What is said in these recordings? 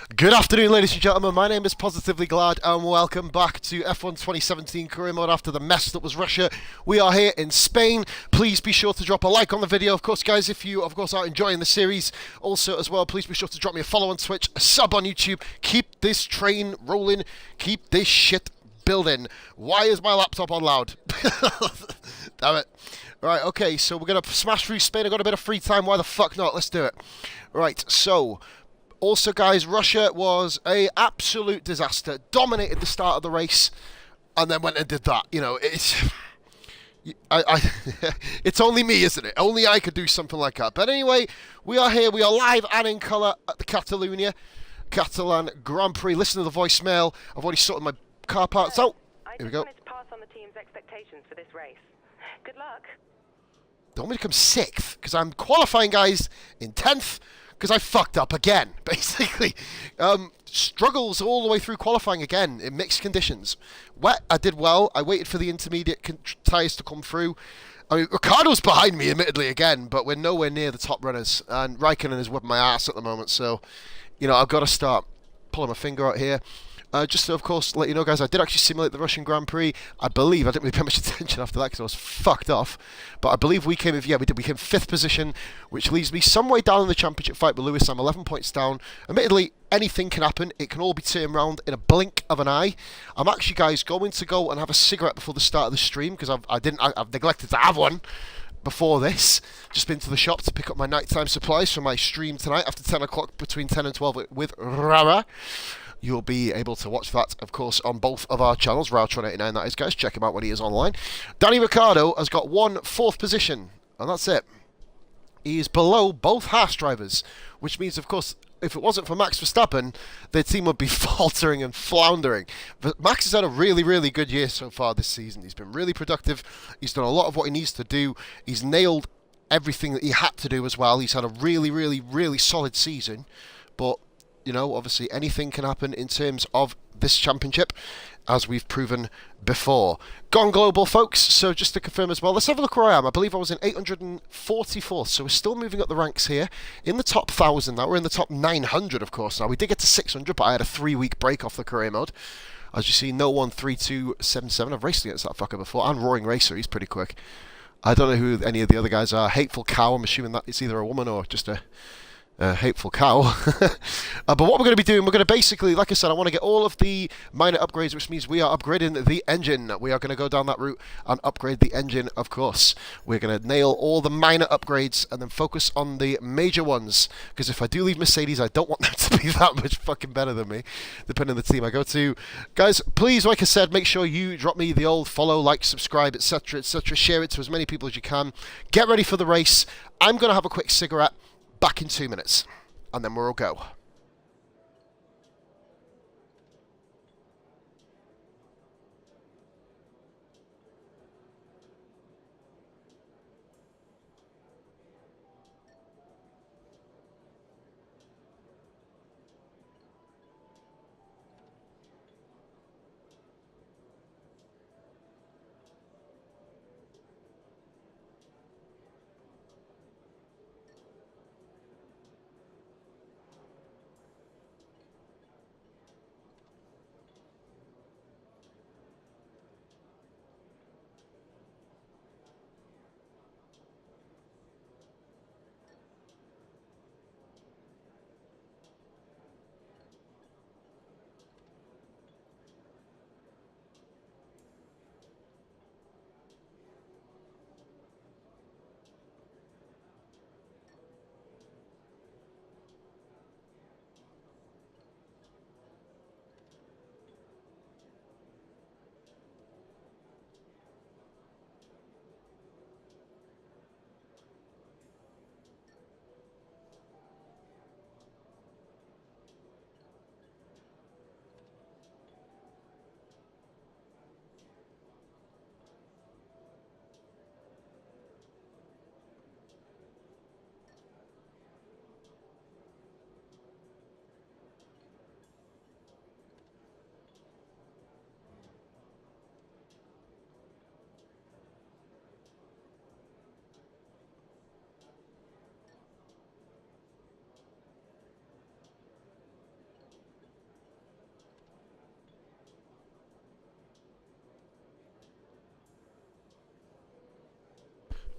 Good afternoon, ladies and gentlemen. My name is Positively Glad, and welcome back to F1 2017 career mode after the mess that was Russia. We are here in Spain. Please be sure to drop a like on the video. Of course, guys, if you, are enjoying the series, also as well, please be sure to drop me a follow on Twitch, a sub on YouTube. Keep this train rolling. Keep this shit building. Why is my laptop on loud? Damn it. Right, okay, so we're going to smash through Spain. I've got a bit of free time. Why the fuck not? Let's do it. Right, so... Also, guys, Russia was a absolute disaster. Dominated the start of the race, and then went and did that. You know, it's only me, isn't it? Only I could do something like that. But anyway, we are here. We are live and in colour at the Catalan Grand Prix. Listen to the voicemail. I've already sorted my car parts out. Here we go. I just wanted to pass on the team's expectations for this race. Good luck. Don't want me to come 6th, because I'm qualifying, guys, in 10th. Because I fucked up again, basically. Struggles all the way through qualifying again in mixed conditions. Wet, I did well. I waited for the intermediate tyres to come through. I mean, Ricardo's behind me, admittedly, again, but we're nowhere near the top runners. And Raikkonen is whipping my ass at the moment, so, you know, I've got to start pulling my finger out here. Just to, of course, let you know, guys, I did actually simulate the Russian Grand Prix. I believe, I didn't really pay much attention after that because I was fucked off. But I believe we came, yeah, we did. We came 5th position, which leaves me some way down in the championship fight with Lewis. I'm 11 points down. Admittedly, anything can happen. It can all be turned around in a blink of an eye. I'm actually, guys, going to go and have a cigarette before the start of the stream because I've neglected to have one before this. Just been to the shop to pick up my nighttime supplies for my stream tonight after 10 o'clock, between 10 and 12 with Rara. You'll be able to watch that, of course, on both of our channels. Rowtron89, that is, guys. Check him out when he is online. Danny Ricciardo has got 4th position, and that's it. He is below both Haas drivers, which means, of course, if it wasn't for Max Verstappen, their team would be faltering and floundering. But Max has had a really, really good year so far this season. He's been really productive. He's done a lot of what he needs to do. He's nailed everything that he had to do as well. He's had a really, really, really solid season. But... you know, obviously anything can happen in terms of this championship, as we've proven before. Gone global, folks, so just to confirm as well, let's have a look where I am. I believe I was in 844th, so we're still moving up the ranks here. In the top 1,000 now, we're in the top 900, of course, now. We did get to 600, but I had a 3-week break off the career mode. As you see, no 13277. I've raced against that fucker before, and Roaring Racer, he's pretty quick. I don't know who any of the other guys are. Hateful Cow, I'm assuming that it's either a woman or just a... hateful cow. But what we're going to be doing, we're going to basically, like I said, I want to get all of the minor upgrades, which means we are upgrading the engine. We are going to go down that route and upgrade the engine, of course. We're going to nail all the minor upgrades and then focus on the major ones. Because if I do leave Mercedes, I don't want them to be that much fucking better than me, depending on the team I go to. Guys, please, like I said, make sure you drop me the old follow, like, subscribe, etc., etc. Share it to as many people as you can. Get ready for the race. I'm going to have a quick cigarette. Back in 2 minutes, and then we'll go.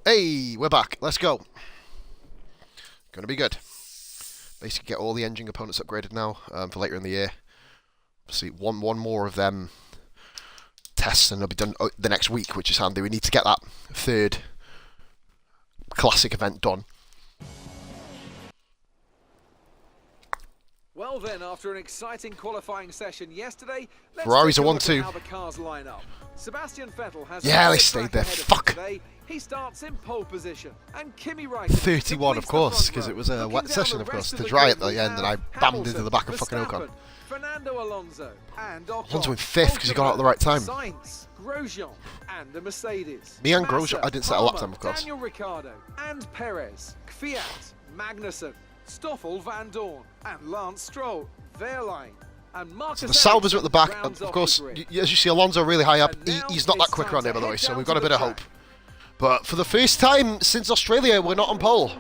Hey, we're back. Let's go. Gonna be good. Basically get all the engine components upgraded now for later in the year. Obviously, one more of them tests and they'll be done the next week, which is handy. We need to get that third classic event done. Well then, after an exciting qualifying session yesterday, let's Ferrari's a take look 1-2. at how the cars line up. Sebastian Vettel has Yeah, they stayed there. Fuck. Today. He starts in pole position, and Kimi Raikkonen 31, of completes the course, front because row. it was a Looking wet down session, the of course. rest To the dry at grid, the end, and I Hamilton, bammed into the back of fucking Ocon. Verstappen, Fernando Alonso, and Ocon. Alonso in 5th because he got out at the right time. Sainz, Grosjean, and the Mercedes. Me and Massa, Grosjean, I didn't set a lap time, Palmer, of course. Daniel Ricciardo, and Perez, Kvyat, Magnussen, Stoffel Van Dorn, and Lance Stroll, Wehrlein. And So the Salvers are at the back, and of course, as you see, Alonso really high up. He's not that quick around here, by the way, so we've got a bit of hope. But for the first time since Australia, we're not on pole.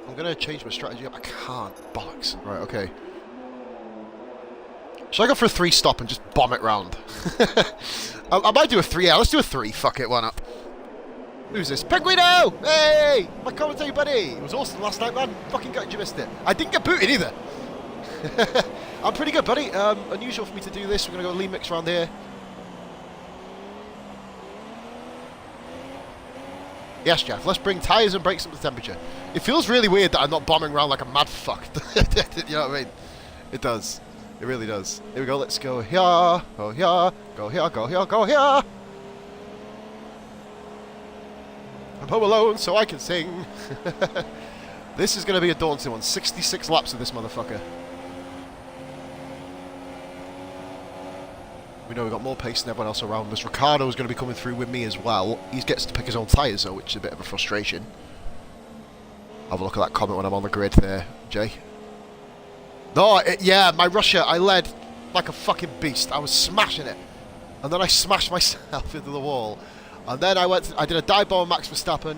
I'm going to change my strategy up. I can't. Bollocks. Right, okay. Should I go for a 3 stop and just bomb it round? I might do a 3. Yeah, let's do a 3. Fuck it, why not? Who's this? Penguino! Hey! My commentary buddy! It was awesome last night, man. Fucking gutted you missed it. I didn't get booted either. I'm pretty good, buddy. Unusual for me to do this. We're going to go lean mix around here. Yes, Jeff. Let's bring tyres and brakes up to temperature. It feels really weird that I'm not bombing around like a mad fuck. You know what I mean? It does. It really does. Here we go. Let's go here. Go here. Go here. Go here. Go here. I'm home alone so I can sing. This is going to be a daunting one. 66 laps of this motherfucker. We know we've got more pace than everyone else around us. Ricciardo is going to be coming through with me as well. He gets to pick his own tyres though, which is a bit of a frustration. Have a look at that comment when I'm on the grid there, Jay. No, yeah, my Russia, I led like a fucking beast. I was smashing it. And then I smashed myself into the wall. And then I did a dive bomb on Max Verstappen.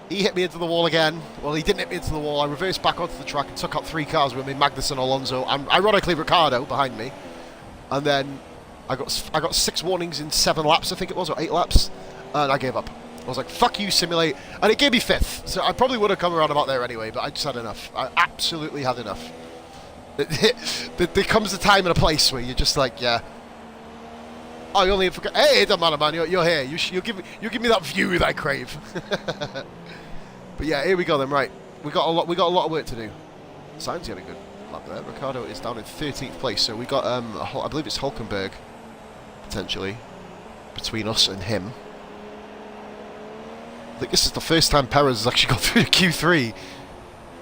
He hit me into the wall again. Well, he didn't hit me into the wall. I reversed back onto the track and took out 3 cars with me, Magnussen, Alonso, and ironically Ricciardo behind me. And then I got 6 warnings in 7 laps, I think it was, or 8 laps, and I gave up. I was like, fuck you, simulate. And it gave me 5th, so I probably would have come around about there anyway, but I just had enough. I absolutely had enough. There comes a time and a place where you're just like, yeah. Oh, you only forgot. Hey, it doesn't matter, man. You're here. You give me that view that I crave. But yeah, here we go then. Right, we got a lot of work to do. Sainz had a good lap there. Ricciardo is down in 13th place, so we got I believe it's Hulkenberg potentially between us and him. I think this is the first time Perez has actually got through Q3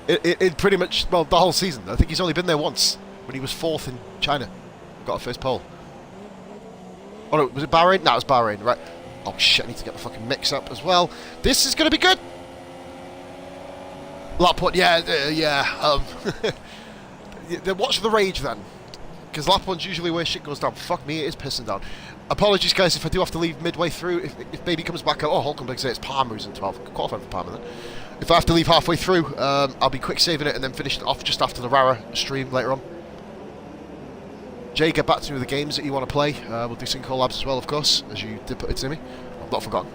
in pretty much, well, the whole season. I think he's only been there once when he was 4th in China. Got a first pole. Oh no, was it Bahrain? No, it was Bahrain, right. Oh shit, I need to get the fucking mix up as well. This is going to be good. Lap 1, yeah. Watch the rage then. Because lap 1's usually where shit goes down. Fuck me, it is pissing down. Apologies guys if I do have to leave midway through. If baby comes back out, oh, Hulkenberg says it's Palmer who's in 12th. Qualifying for Palmer then. If I have to leave halfway through, I'll be quick saving it and then finish it off just after the Rara stream later on. Jay, get back to me with the games that you want to play. We'll do some collabs as well, of course, as you did put it to me. I've not forgotten.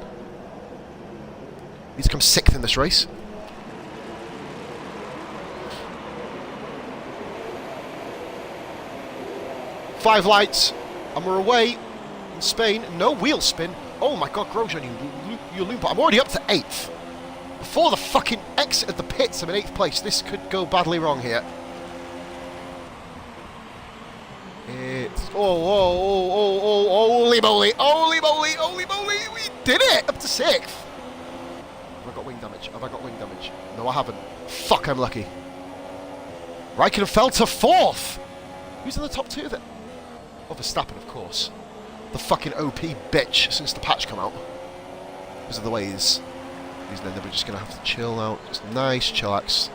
He's come 6th in this race. Five lights, and we're away in Spain. No wheel spin. Oh my god, Grosjean, you loop. I'm already up to 8th. Before the fucking exit of the pits, I'm in 8th place. This could go badly wrong here. It's... holy moly, holy moly, holy moly, we did it! Up to 6th! Have I got wing damage? Have I got wing damage? No, I haven't. Fuck, I'm lucky. Raikkonen fell to 4th! Who's in the top 2 then? Oh, Verstappen, of course. The fucking OP bitch since the patch come out. Because of the ways. These men, we're just going to have to chill out. Just nice, chillax.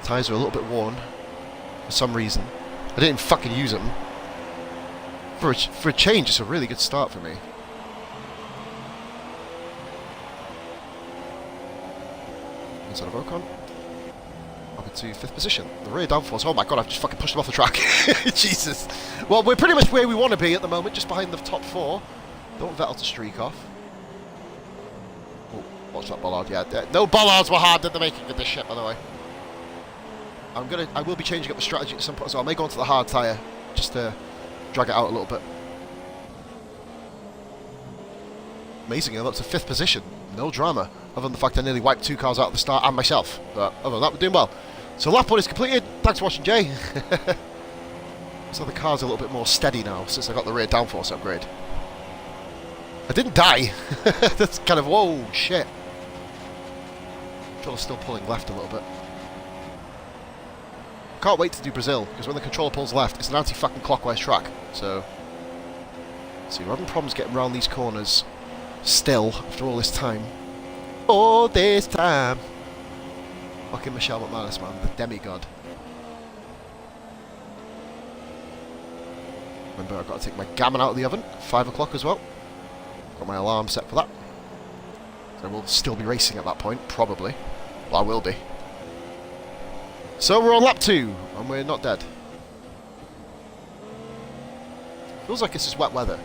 Tyres are a little bit worn. For some reason. I didn't fucking use them. For a change, it's a really good start for me. Inside of Ocon. Up into 5th position. The rear downforce. Oh my god, I've just fucking pushed him off the track. Jesus. Well, we're pretty much where we want to be at the moment, just behind the top 4. Don't want Vettel to streak off. Oh, watch that bollard. Yeah, no bollards were hard in the making of this shit, by the way. I will be changing up the strategy at some point, so I may go onto the hard tyre just to drag it out a little bit. Amazing, I got to 5th position. No drama, other than the fact I nearly wiped 2 cars out at the start and myself. But other than that, we're doing well. So lap 1 is completed. Thanks for watching, Jay. So the car's a little bit more steady now since I got the rear downforce upgrade. I didn't die. That's kind of, whoa, shit. Controller's still pulling left a little bit. Can't wait to do Brazil, because when the controller pulls left, it's an anti-fucking clockwise track. So, see, we're having problems getting around these corners still after all this time. All this time. Fucking Michelle McManus, man, the demigod. Remember, I've got to take my gammon out of the oven. 5 o'clock as well. Got my alarm set for that. So we'll still be racing at that point, probably. Well, I will be. So we're on lap 2, and we're not dead. Feels like this is wet weather.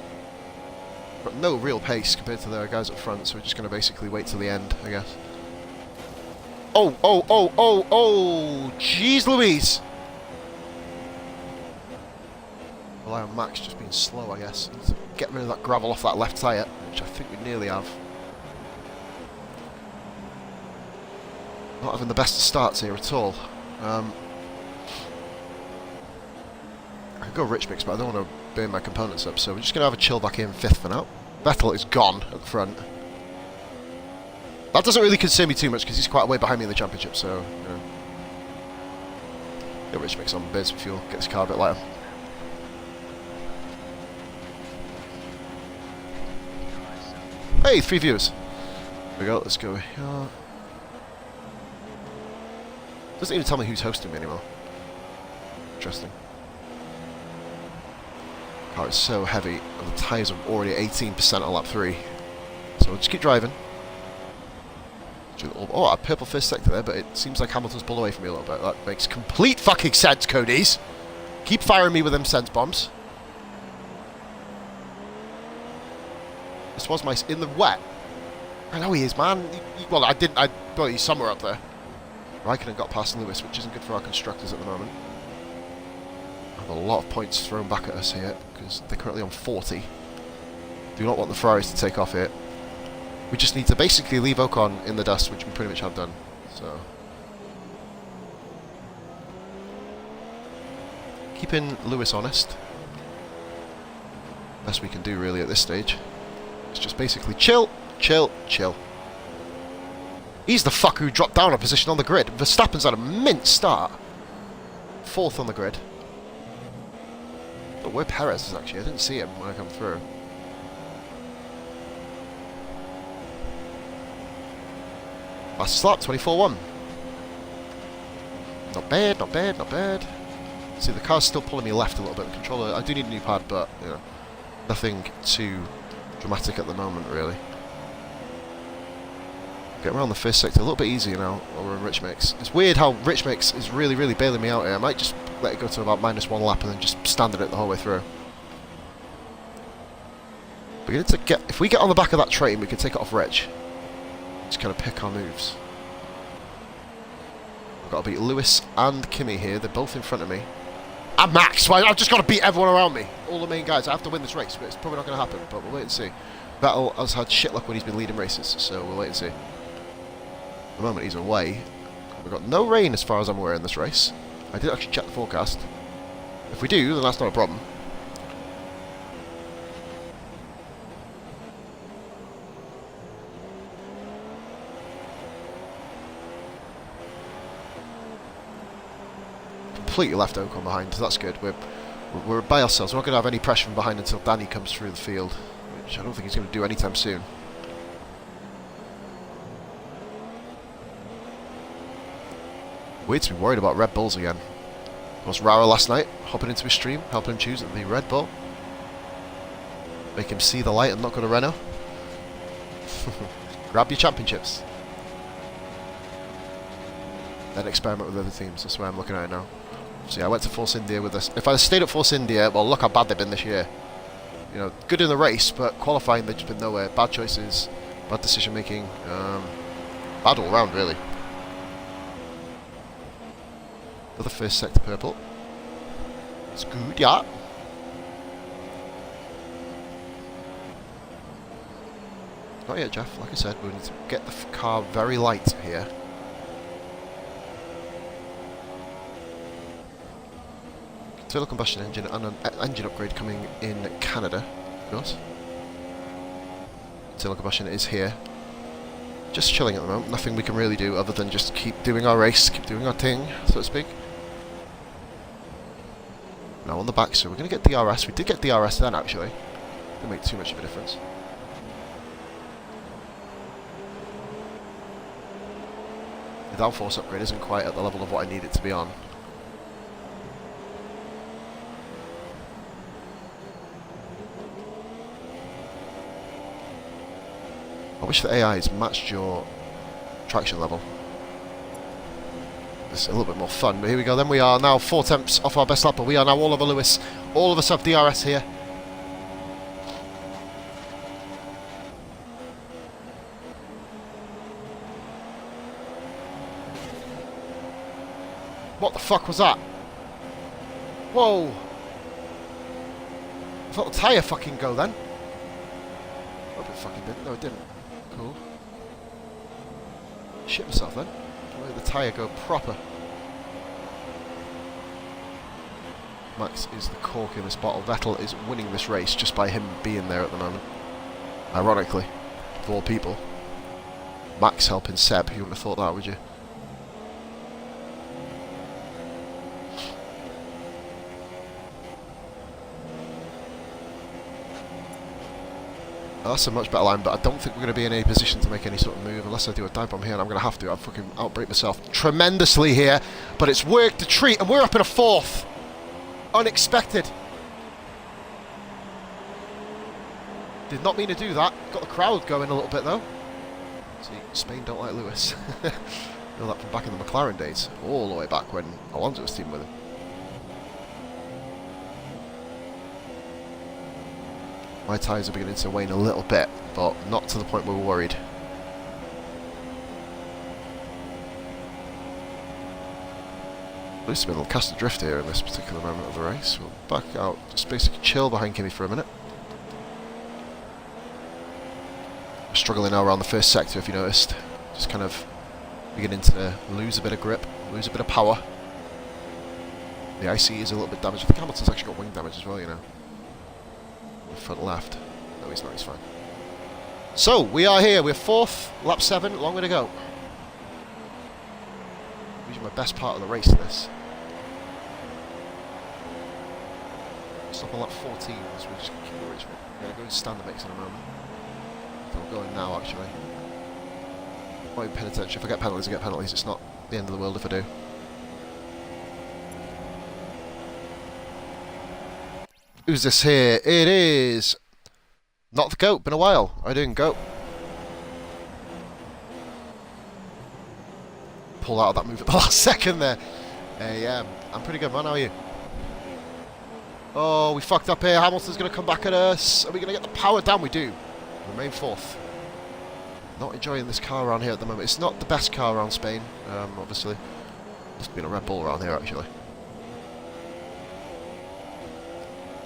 Got no real pace compared to the guys up front, so we're just going to basically wait till the end, I guess. Oh, oh, oh, oh, oh! Jeez Louise! Rely on Max just being slow, I guess. Get rid of that gravel off that left tyre, which I think we nearly have. Not having the best of starts here at all. I could go rich mix, but I don't want to burn my components up, so we're just going to have a chill back here in 5th for now. Vettel is gone at the front. That doesn't really concern me too much because he's quite a way behind me in the championship, so you know. Go rich mix on, burn some fuel, get this car a bit lighter. Hey, 3 viewers. There we go, let's go here. Doesn't even tell me who's hosting me anymore. Interesting. Car is so heavy, and the tyres are already 18% on lap 3. So we'll just keep driving. Oh, a purple first sector there, but it seems like Hamilton's pulled away from me a little bit. That makes complete fucking sense, Codys. Keep firing me with them sense bombs. This was my... in the wet. I know he is, man. Well, I didn't... well, he's somewhere up there. Raikkonen got past Lewis, which isn't good for our constructors at the moment. I have a lot of points thrown back at us here, because they're currently on 40. Do not want the Ferraris to take off here. We just need to basically leave Ocon in the dust, which we pretty much have done. So, keeping Lewis honest. Best we can do really at this stage. It's just basically chill, chill, chill. He's the fucker who dropped down a position on the grid. Verstappen's had a mint start. 4th on the grid. But where Perez is actually, I didn't see him when I come through. Last slap, 24-1. Not bad, not bad, not bad. See, the car's still pulling me left a little bit. The controller, I do need a new pad, but you know, nothing too dramatic at the moment, really. Get around the first sector a little bit easier now while we're in rich mix. It's weird how rich mix is really, really bailing me out here. I might just let it go to about -1 lap and then just standard it the whole way through. We're going to get, if we get on the back of that train, we can take it off rich. Just kind of pick our moves. I've got to beat Lewis and Kimi here. They're both in front of me. And Max! Well, I've just got to beat everyone around me. All the main guys. I have to win this race, but it's probably not going to happen. But we'll wait and see. Vettel has had shit luck when he's been leading races, so we'll wait and see. At the moment he's away. We've got no rain as far as I'm aware in this race. I did actually check the forecast. If we do, then that's not a problem. Completely left Ocon behind, so that's good. We're by ourselves. We're not going to have any pressure from behind until Danny comes through the field, which I don't think he's going to do anytime soon. Weird to be worried about Red Bulls again. Was Rara last night, hopping into his stream, helping him choose the Red Bull. Make him see the light and not go to Renault. Grab your championships. Then experiment with other teams, that's why I'm looking at it now. So yeah, I went to Force India with this. If I stayed at Force India, well, look how bad they've been this year. You know, good in the race, but qualifying they've just been nowhere. Bad choices, bad decision making, bad all round really. Another first sector purple. It's good, yeah. Not yet, Jeff. Like I said, we need to get the car very light here. Internal combustion engine and an engine upgrade coming in Canada, of course. Internal combustion is here. Just chilling at the moment. Nothing we can really do other than just keep doing our race, keep doing our thing, so to speak. Now on the back, so we're going to get DRS. We did get DRS then, actually. Didn't make too much of a difference. The downforce upgrade isn't quite at the level of what I need it to be on. I wish the AIs matched your traction level. It's a little bit more fun, but here we go. Then we are now 4 tenths off our best lap, but we are now all over Lewis. All of us have DRS here. What the fuck was that? Whoa! I thought the tyre fucking go then. I hope it fucking didn't. No, it didn't. Cool. Shit myself then. Let the tyre go proper. Max is the cork in this bottle. Vettel is winning this race just by him being there at the moment. Ironically, of all people. Max helping Seb. You wouldn't have thought that, would you? That's a much better line, but I don't think we're going to be in any position to make any sort of move unless I do a dive bomb here, and I'm going to have to. I'll fucking outbrake myself tremendously here, but it's worked a treat, and we're up in a 4th. Unexpected. Did not mean to do that. Got the crowd going a little bit though. See, Spain don't like Lewis. Know that from back in the McLaren days, all the way back when Alonso was teaming with him. My tyres are beginning to wane a little bit, but not to the point where we're worried. Lewis has been cast adrift here in this particular moment of the race. We'll back out, just basically chill behind Kimi for a minute. We're struggling now around the first sector, if you noticed. Just kind of beginning to lose a bit of grip, lose a bit of power. The IC is a little bit damaged. I think Hamilton's actually got wing damage as well, you know. Front left. No, he's not, he's fine. So, we are here. We're 4th, lap 7, long way to go. Usually my best part of the race, this. Stop on lap 14, so we'll just keep the race. We're going to go and standard mix in a moment. So we're going now, actually. Won't even pay attention. If I get penalties, I get penalties. It's not the end of the world if I do. Who's this here? It is not the GOAT. Been a while. How are you doing, GOAT? Pull out of that move at the last second there. Hey, I'm pretty good, man. How are you? Oh, we fucked up here. Hamilton's going to come back at us. Are we going to get the power down? We do. Remain 4th. Not enjoying this car around here at the moment. It's not the best car around Spain, obviously. Must have been a Red Bull around here, actually.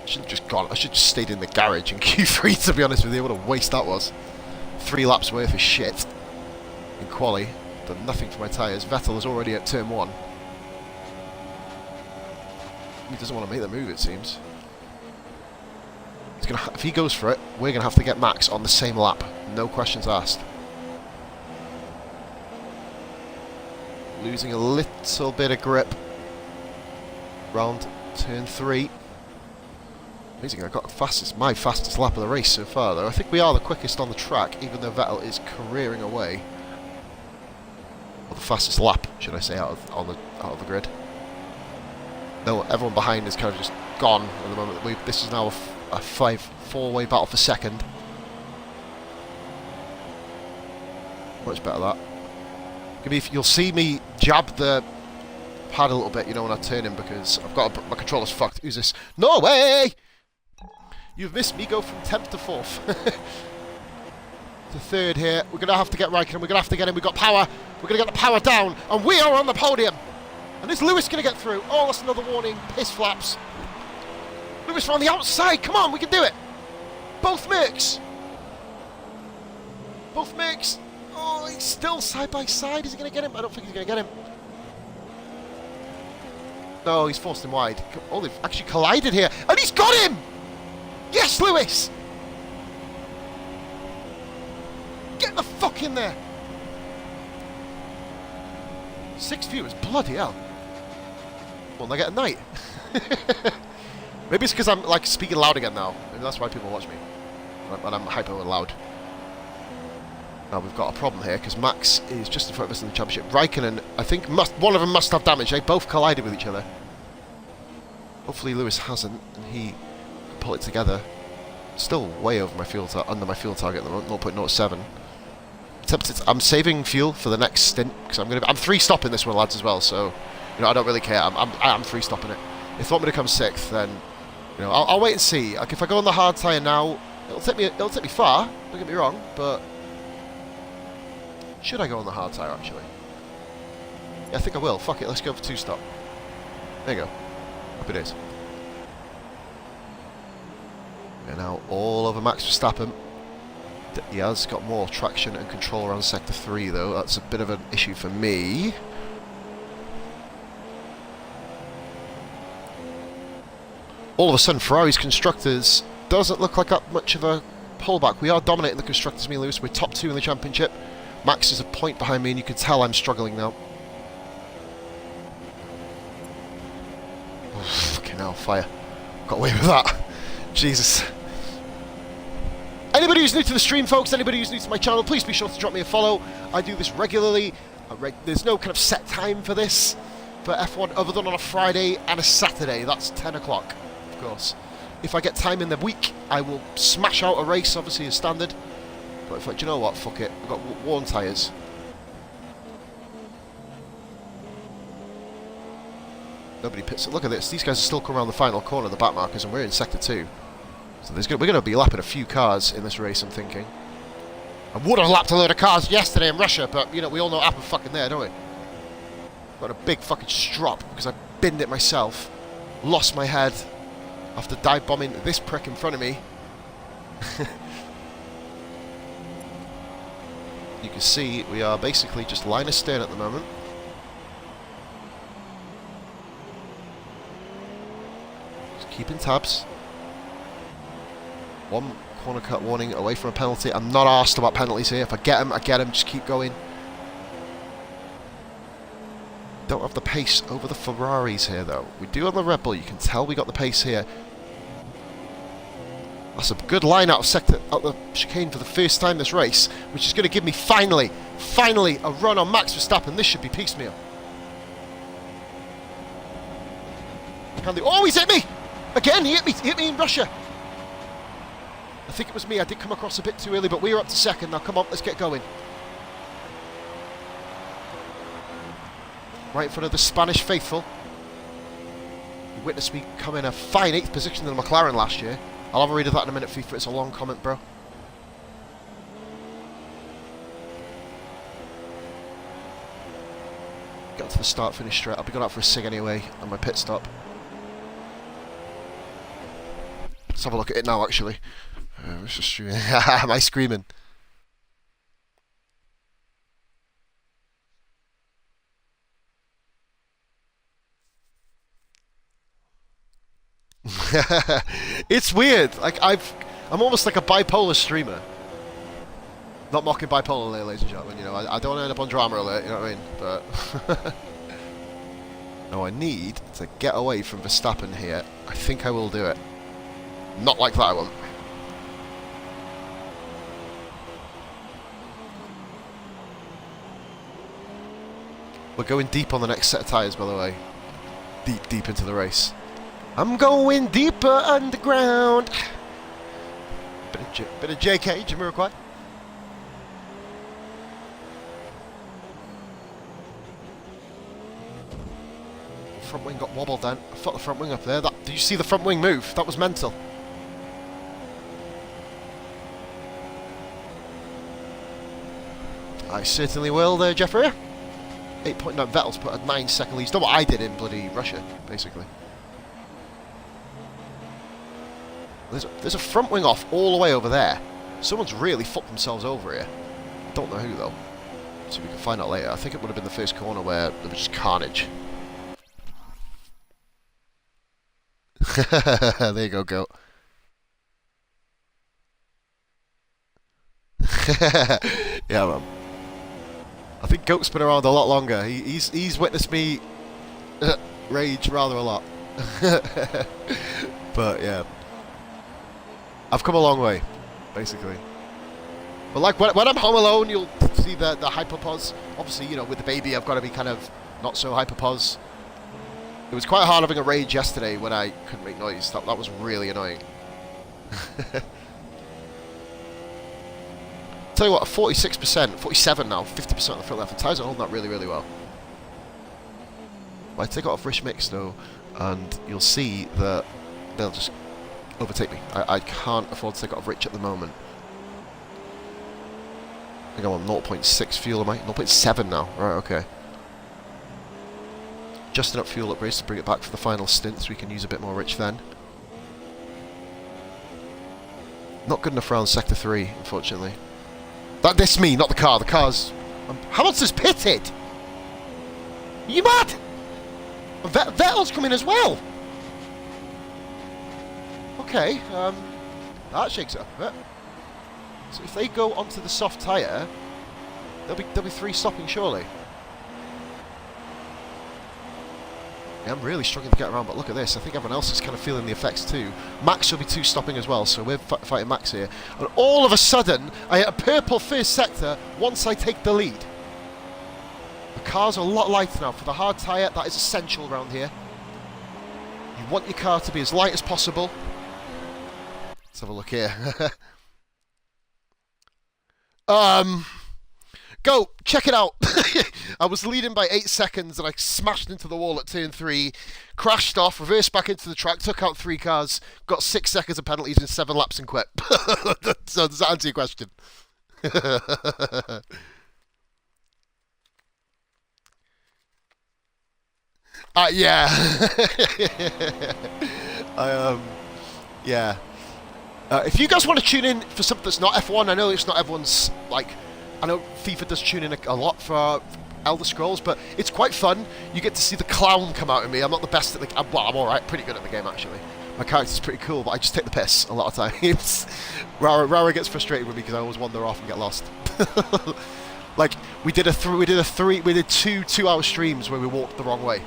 I should have just gone. I should have just stayed in the garage in Q3, to be honest with you. What a waste that was. 3 laps worth of shit in quali. Done nothing for my tyres. Vettel is already at turn 1. He doesn't want to make the move, it seems. He's gonna if he goes for it, we're going to have to get Max on the same lap. No questions asked. Losing a little bit of grip. Round turn 3. Amazing, I got my fastest lap of the race so far though. I think we are the quickest on the track, even though Vettel is careering away. Or the fastest lap, should I say, out of the grid. No, everyone behind is kind of just gone at the moment. This is now a 4-way battle for second. Much better that. You'll see me jab the pad a little bit, you know, when I turn him because I've got my controller's fucked. Who's this? No way! You've missed me go from 10th to 4th. to 3rd here. We're going to have to get Raikkonen. We're going to have to get him. We've got power. We're going to get the power down. And we are on the podium. And is Lewis going to get through? Oh, that's another warning. Piss flaps. Lewis on the outside. Come on, we can do it. Both Mercs. Both Mercs. Oh, he's still side by side. Is he going to get him? I don't think he's going to get him. No, he's forced him wide. Oh, they've actually collided here. And he's got him! Yes, Lewis! Get the fuck in there! 6 viewers, bloody hell. Well, I get a night. Maybe it's because I'm like speaking loud again now. Maybe that's why people watch me. And I'm hyper loud. Now we've got a problem here because Max is just in front of us in the championship. Raikkonen, I think one of them must have damage. They both collided with each other. Hopefully Lewis hasn't, and he can pull it together. Still way over my fuel under my fuel target at the moment, 0.07. I'm saving fuel for the next stint because I'm 3 stopping this one, lads, as well. So you know I don't really care. I'm 3 stopping it. If they want me to come 6th, then you know I'll wait and see. Like if I go on the hard tyre now, it'll take me far. Don't get me wrong, but. Should I go on the hard tyre, actually? Yeah, I think I will. Fuck it, let's go for 2 stop. There you go. Hope it is. We're now all over Max Verstappen. He has got more traction and control around Sector 3, though. That's a bit of an issue for me. All of a sudden, Ferrari's constructors doesn't look like that much of a pullback. We are dominating the constructors, me and Lewis. We're top 2 in the championship. Max is a point behind me, and you can tell I'm struggling now. Oh, fucking hell, fire. Got away with that. Jesus. Anybody who's new to the stream, folks, anybody who's new to my channel, please be sure to drop me a follow. I do this regularly. There's no kind of set time for this, for F1, other than on a Friday and a Saturday. That's 10 o'clock, of course. If I get time in the week, I will smash out a race, obviously, as standard. But if, like, do you know what? Fuck it. We've got worn tyres. Nobody pits it. Look at this. These guys are still coming around the final corner of the back markers, and we're in Sector 2. So we're going to be lapping a few cars in this race, I'm thinking. I would have lapped a load of cars yesterday in Russia, but, you know, we all know what happened fucking there, don't we? Got a big fucking strop because I binned it myself. Lost my head after dive bombing this prick in front of me. You can see we are basically just line astern at the moment. Just keeping tabs. 1 corner cut warning away from a penalty. I'm not arsed about penalties here. If I get them, I get them. Just keep going. Don't have the pace over the Ferraris here, though. We do on the Red Bull. You can tell we got the pace here. That's a good line out of the chicane for the first time this race, which is going to give me finally a run on Max Verstappen. This should be piecemeal. Oh, he's hit me! Again, he hit me in Russia. I think it was me. I did come across a bit too early, but we are up to 2nd. Now, come on, let's get going. Right in front of the Spanish faithful. You witnessed me come in a fine 8th position in the McLaren last year. I'll have a read of that in a minute, FIFA. It's a long comment, bro. Get to the start, finish straight. I'll be going out for a cig anyway on my pit stop. Let's have a look at it now, actually. What's the streaming? Am I screaming? It's weird. Like I'm almost like a bipolar streamer. Not mocking bipolar there, ladies and gentlemen. You know, I don't want to end up on drama alert. You know what I mean? But no, I need to get away from Verstappen here. I think I will do it. Not like that, I won't. We're going deep on the next set of tyres, by the way. Deep into the race. I'm going deeper underground. Bit of JK, Jamiroquai. front wing got wobbled then. I thought the front wing up there. Did you see the front wing move? That was mental. I certainly will there, Jeffrey. 8.9. Vettel's put a 9-second lead. It's not what I did in bloody Russia, basically. There's a front wing off all the way over there. Someone's really fucked themselves over here. Don't know who, though. So we can find out later. I think it would have been the first corner where there was just carnage. There you go, goat. Yeah, man. I think Goat's been around a lot longer. He's witnessed me rage rather a lot. But yeah, I've come a long way, basically. But like when I'm home alone, you'll see the hyperpause. Obviously, you know, with the baby, I've got to be kind of not so hyperpause. It was quite hard having a rage yesterday when I couldn't make noise. That was really annoying. Tell you what, 46%, 47 now, 50% on the front left. The tyres are holding that really, really well. I take it off Rich Mix though, and you'll see that they'll just overtake me. I can't afford to take it off Rich at the moment. I think I'm on 0.6 fuel, am I? 0.7 now. Right, okay. Just enough fuel upgrades to bring it back for the final stint, so we can use a bit more Rich then. Not good enough around Sector 3, unfortunately. This me, not the car. The car's... Hamilton's pitted! Are you mad? Vettel's coming as well! Okay, that shakes it up a bit. So if they go onto the soft tyre, there'll be 3 stopping, surely. Yeah, I'm really struggling to get around, but look at this. I think everyone else is kind of feeling the effects too. Max will be 2 stopping as well, so we're fighting Max here. And all of a sudden, I hit a purple first sector once I take the lead. The car's a lot lighter now. For the hard tyre, that is essential around here. You want your car to be as light as possible. Let's have a look here. Go, check it out. I was leading by 8 seconds and I smashed into the wall at turn 3, crashed off, reversed back into the track, took out 3 cars, got 6 seconds of penalties in 7 laps and quit. So does that answer your question? Yeah. Yeah. If you guys want to tune in for something that's not F1, I know it's not everyone's, like, I know FIFA does tune in a lot for Elder Scrolls, but it's quite fun. You get to see the clown come out of me. I'm not the best at the... Well, I'm alright, pretty good at the game, actually. My character's pretty cool, but I just take the piss a lot of times. Rara gets frustrated with me because I always wander off and get lost. Like, we did 2 2-hour streams where we walked the wrong way.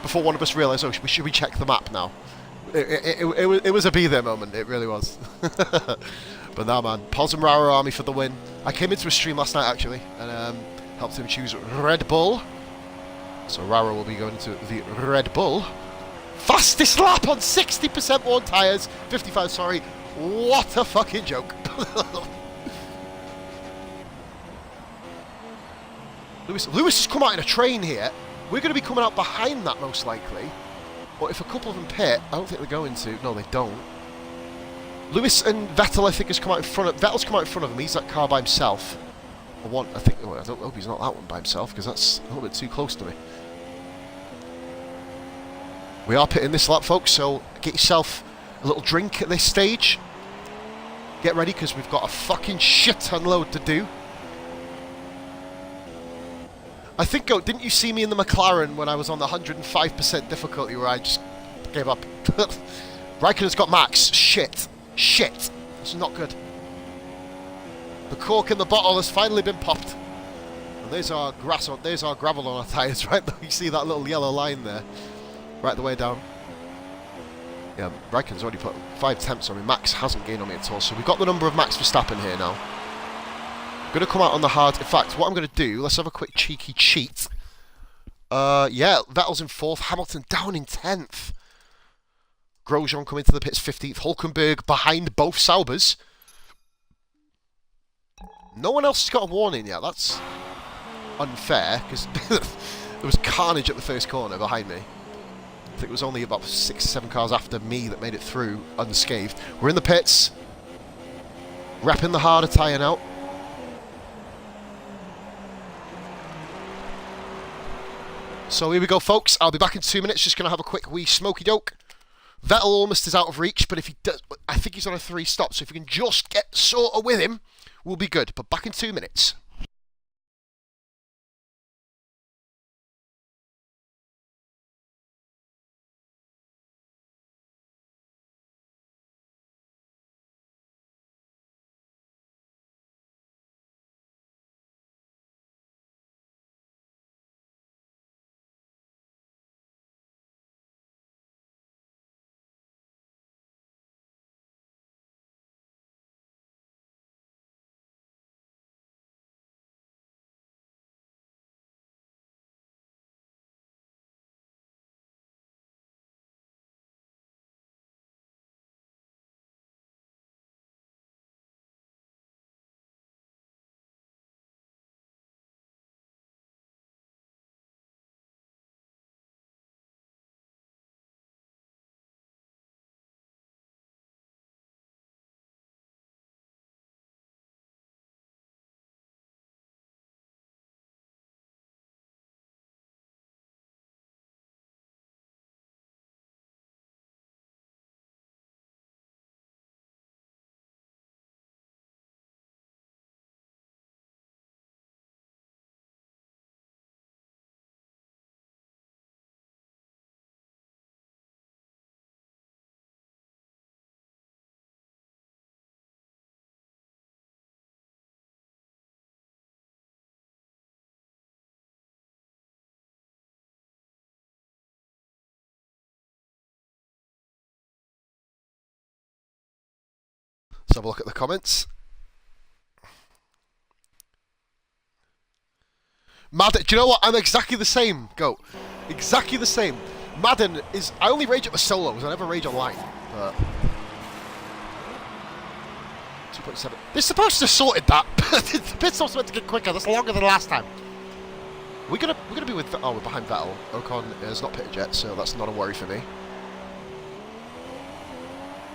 Before one of us realised, oh, should we check the map now? It was a be there moment, it really was. But now, man, Pos and Rara Army for the win. I came into a stream last night, actually, and helped him choose Red Bull. So Rara will be going into the Red Bull. Fastest lap on 60% worn tyres. 55, sorry. What a fucking joke. Lewis has come out in a train here. We're going to be coming out behind that, most likely. But if a couple of them pit, I don't think they're going to. No, they don't. Lewis and Vettel, I think, has come out in front of... Vettel's come out in front of him. He's that car by himself. I think... Oh, I don't hope he's not that one by himself, because that's a little bit too close to me. We are pitting this lap, folks, so get yourself a little drink at this stage. Get ready, because we've got a fucking shit ton load to do. I think, didn't you see me in the McLaren when I was on the 105% difficulty where I just gave up? Raikkonen's got Max. Shit. Shit. It's not good. The cork in the bottle has finally been popped. And there's our gravel on our tyres, right? You see that little yellow line there? Right the way down. Yeah, Raikkonen's already put 5 temps on me. Max hasn't gained on me at all. So we've got the number of Max Verstappen here now. I'm going to come out on the hard... In fact, what I'm going to do... Let's have a quick cheeky cheat. Yeah, Vettel's in 4th. Hamilton down in 10th. Grosjean coming to the pits 15th. Hulkenberg behind both Saubers. No one else has got a warning yet. That's unfair, because There was carnage at the first corner behind me. I think it was only about 6 or 7 cars after me that made it through unscathed. We're in the pits. Wrapping the harder tyre now. So here we go, folks. I'll be back in 2 minutes. Just going to have a quick wee smoky doke. Vettel almost is out of reach, but if he does, I think he's on a 3 stop. So if we can just get sort of with him, we'll be good. But back in 2 minutes. Let's have a look at the comments. Madden, do you know what? I'm exactly the same, Goat. Exactly the same. Madden is... I only rage at the solos. I never rage online. But 2.7. They're supposed to have sorted that. The pit stop's meant to get quicker. That's longer than last time. We're gonna be with... Oh, we're behind Vettel. Ocon is not pitted yet, so that's not a worry for me.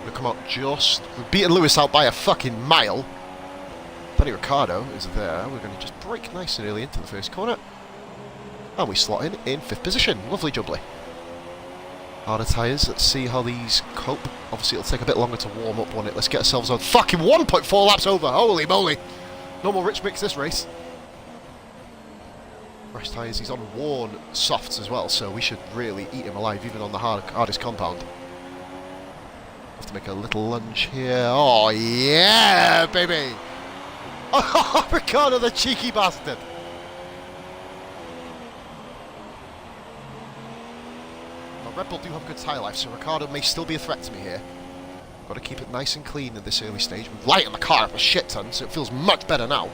We're gonna come out just... We've beaten Lewis out by a fucking mile. Danny Ricciardo is there. We're going to just brake nice and early into the first corner. And we slot in 5th position. Lovely jubbly. Harder tyres. Let's see how these cope. Obviously, it'll take a bit longer to warm up on it. Let's get ourselves on fucking 1.4 laps over. Holy moly. Normal rich mix this race. Fresh tyres. He's on worn softs as well, so we should really eat him alive, even on the hardest compound. Have to make a little lunge here. Oh, yeah, baby. Oh, Ricciardo, the cheeky bastard. Now, Red Bull do have good tyre life, so Ricciardo may still be a threat to me here. Got to keep it nice and clean at this early stage. We've lightened the car up a shit ton, so it feels much better now.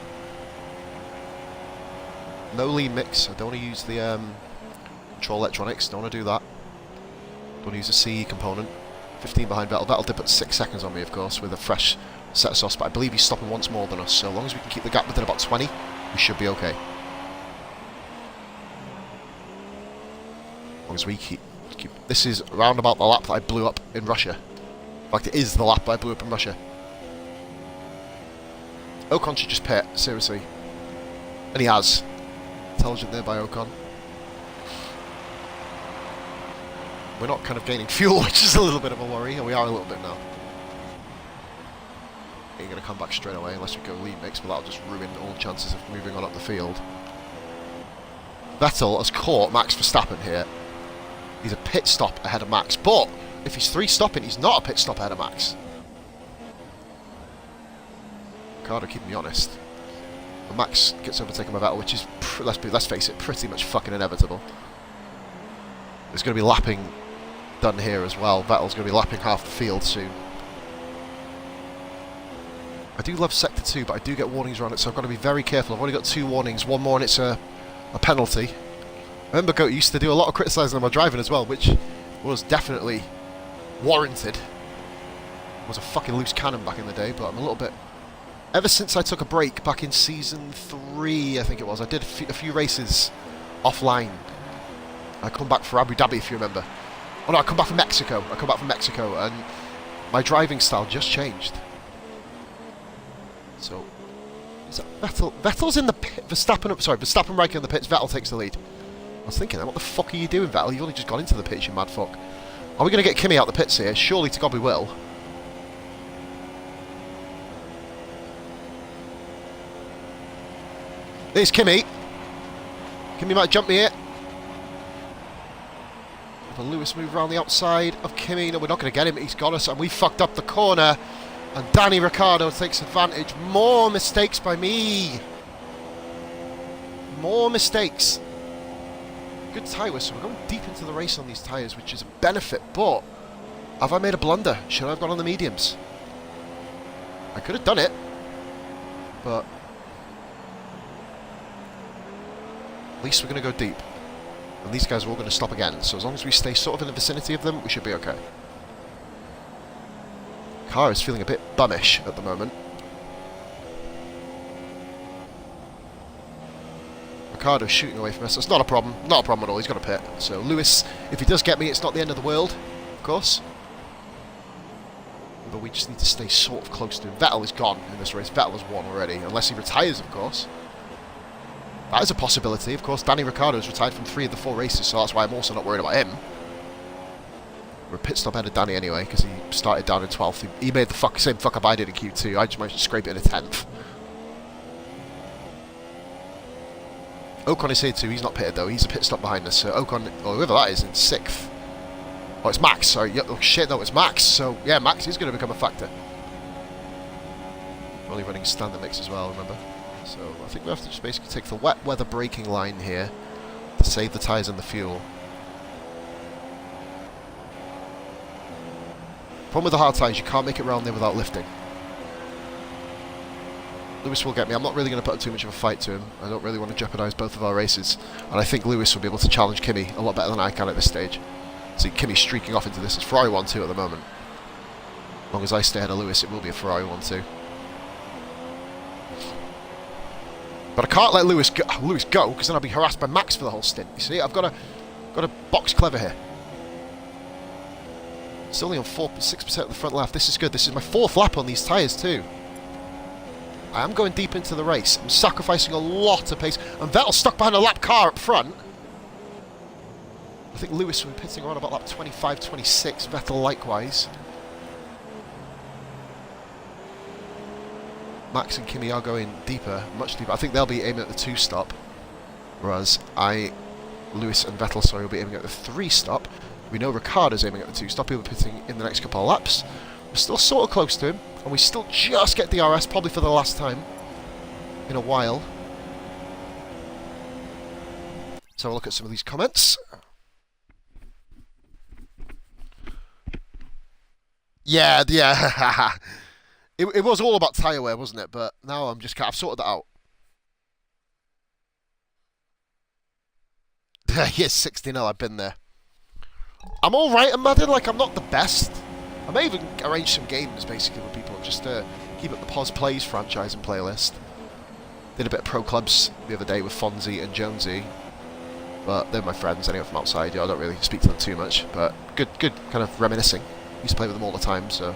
No lean mix. I don't want to use the control electronics. Don't want to do that. Don't want to use the CE component. 15 behind Vettel. Vettel did put 6 seconds on me, of course, with a fresh set of softs, but I believe he's stopping once more than us, so as long as we can keep the gap within about 20, we should be okay. As long as we keep... This is round about the lap that I blew up in Russia. In fact, it is the lap that I blew up in Russia. Ocon should just pit, seriously. And he has. Intelligent there by Ocon. We're not kind of gaining fuel, which is a little bit of a worry, and we are a little bit now. Ain't going to come back straight away unless we go lead mix, but that'll just ruin all chances of moving on up the field. Vettel has caught Max Verstappen here. He's a pit stop ahead of Max, but if he's 3 stopping, he's not a pit stop ahead of Max. Ricciardo, keep me honest. But Max gets overtaken by Vettel, which is, let's face it, pretty much fucking inevitable. There's going to be lapping done here as well. Vettel's going to be lapping half the field soon. I do love Sector 2, but I do get warnings around it, so I've got to be very careful. I've only got 2 warnings. One more and it's a penalty. I remember Goat used to do a lot of criticising of my driving as well, which was definitely warranted. I was a fucking loose cannon back in the day, but I'm a little bit... Ever since I took a break back in Season 3, I think it was, I did a few races offline I come back for Abu Dhabi, if you remember. Oh no, I come back from Mexico. And my driving style just changed. So, is that Vettel? Vettel's in the pit. Verstappen, Verstappen right in the pits. Vettel takes the lead. I was thinking, what the fuck are you doing, Vettel? You've only just gone into the pits, you mad fuck. Are we going to get Kimi out the pits here? Surely to God we will. There's Kimi. Kimi might jump me here. Will Lewis move around the outside of Kimi? No, we're not going to get him. He's got us, and we fucked up the corner. And Danny Ricciardo takes advantage. More mistakes by me. More mistakes. Good tyre whistle. We're going deep into the race on these tyres, which is a benefit. But have I made a blunder? Should I have gone on the mediums? I could have done it, but at least we're going to go deep. And these guys are all going to stop again. So as long as we stay sort of in the vicinity of them, we should be okay. Car is feeling a bit bummish at the moment. Ricciardo's shooting away from us. It's not a problem. Not a problem at all. He's got a pit. So Lewis, if he does get me, it's not the end of the world, of course. But we just need to stay sort of close to him. Vettel is gone in this race. Vettel has won already. Unless he retires, of course. That is a possibility. Of course, Danny Ricciardo has retired from 3 of the 4 races, so that's why I'm also not worried about him. We're a pit stop ahead of Danny anyway, because he started down in 12th. He made the same fuck up I did in Q2. I just managed to scrape it in a 10th. Ocon is here too. He's not pitted though. He's a pit stop behind us. So Ocon, or whoever that is, in 6th. Oh, it's Max. Sorry. Oh shit, no, it's Max. So yeah, Max is going to become a factor. Only running standard mix as well, remember? So I think we have to just basically take the wet weather braking line here to save the tyres and the fuel. Problem with the hard tyres, you can't make it round there without lifting. Lewis will get me. I'm not really going to put too much of a fight to him. I don't really want to jeopardise both of our races. And I think Lewis will be able to challenge Kimi a lot better than I can at this stage. See Kimi streaking off into this. It's Ferrari 1-2 at the moment. As long as I stay ahead of Lewis, it will be a Ferrari 1-2. But I can't let Lewis go, because then I'll be harassed by Max for the whole stint. You see, I've got to box clever here. It's only on 6% of the front left. This is good. This is my 4th lap on these tyres too. I am going deep into the race. I'm sacrificing a lot of pace. And Vettel's stuck behind a lap car up front. I think Lewis will be pitting around about lap 25, 26. Vettel likewise. Max and Kimi are going deeper, much deeper. I think they'll be aiming at the 2 stop. Whereas Lewis and Vettel, sorry, will be aiming at the 3 stop. We know Ricciardo's aiming at the 2 stop. He'll be pitting in the next couple of laps. We're still sort of close to him. And we still just get DRS, probably for the last time in a while. So I'll look at some of these comments. Yeah. It was all about tyre wear, wasn't it? But now I've sorted that out. Yes, 60-0, I've been there. I'm alright at Madden, like I'm not the best. I may even arrange some games, basically, with people, just to keep up the Pos Plays franchise and playlist. Did a bit of Pro Clubs the other day with Fonzie and Jonesy. But they're my friends anyway from outside. I don't really speak to them too much. But good kind of reminiscing. Used to play with them all the time, so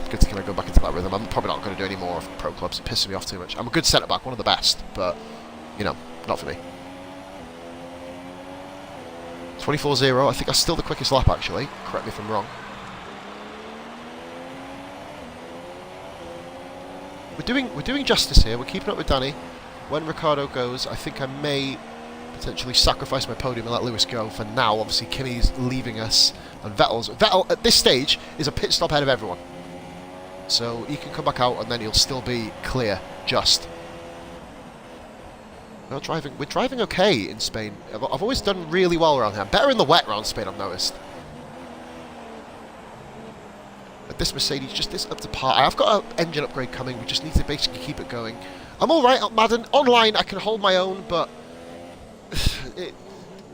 good to kind of go back into that rhythm. I'm probably not going to do any more of Pro Clubs. It pisses me off too much. I'm a good centre-back, one of the best, but, you know, not for me. 24-0, I think that's still the quickest lap, actually. Correct me if I'm wrong. We're doing justice here. We're keeping up with Danny. When Ricciardo goes, I think I may potentially sacrifice my podium and let Lewis go. For now, obviously, Kimi's leaving us, and Vettel at this stage is a pit stop ahead of everyone. So he can come back out, and then he'll still be clear. Just. We're driving okay in Spain. I've always done really well around here. Better in the wet around Spain, I've noticed. But this Mercedes just is up to par. I've got an engine upgrade coming. We just need to basically keep it going. I'm alright at Madden. Online, I can hold my own, but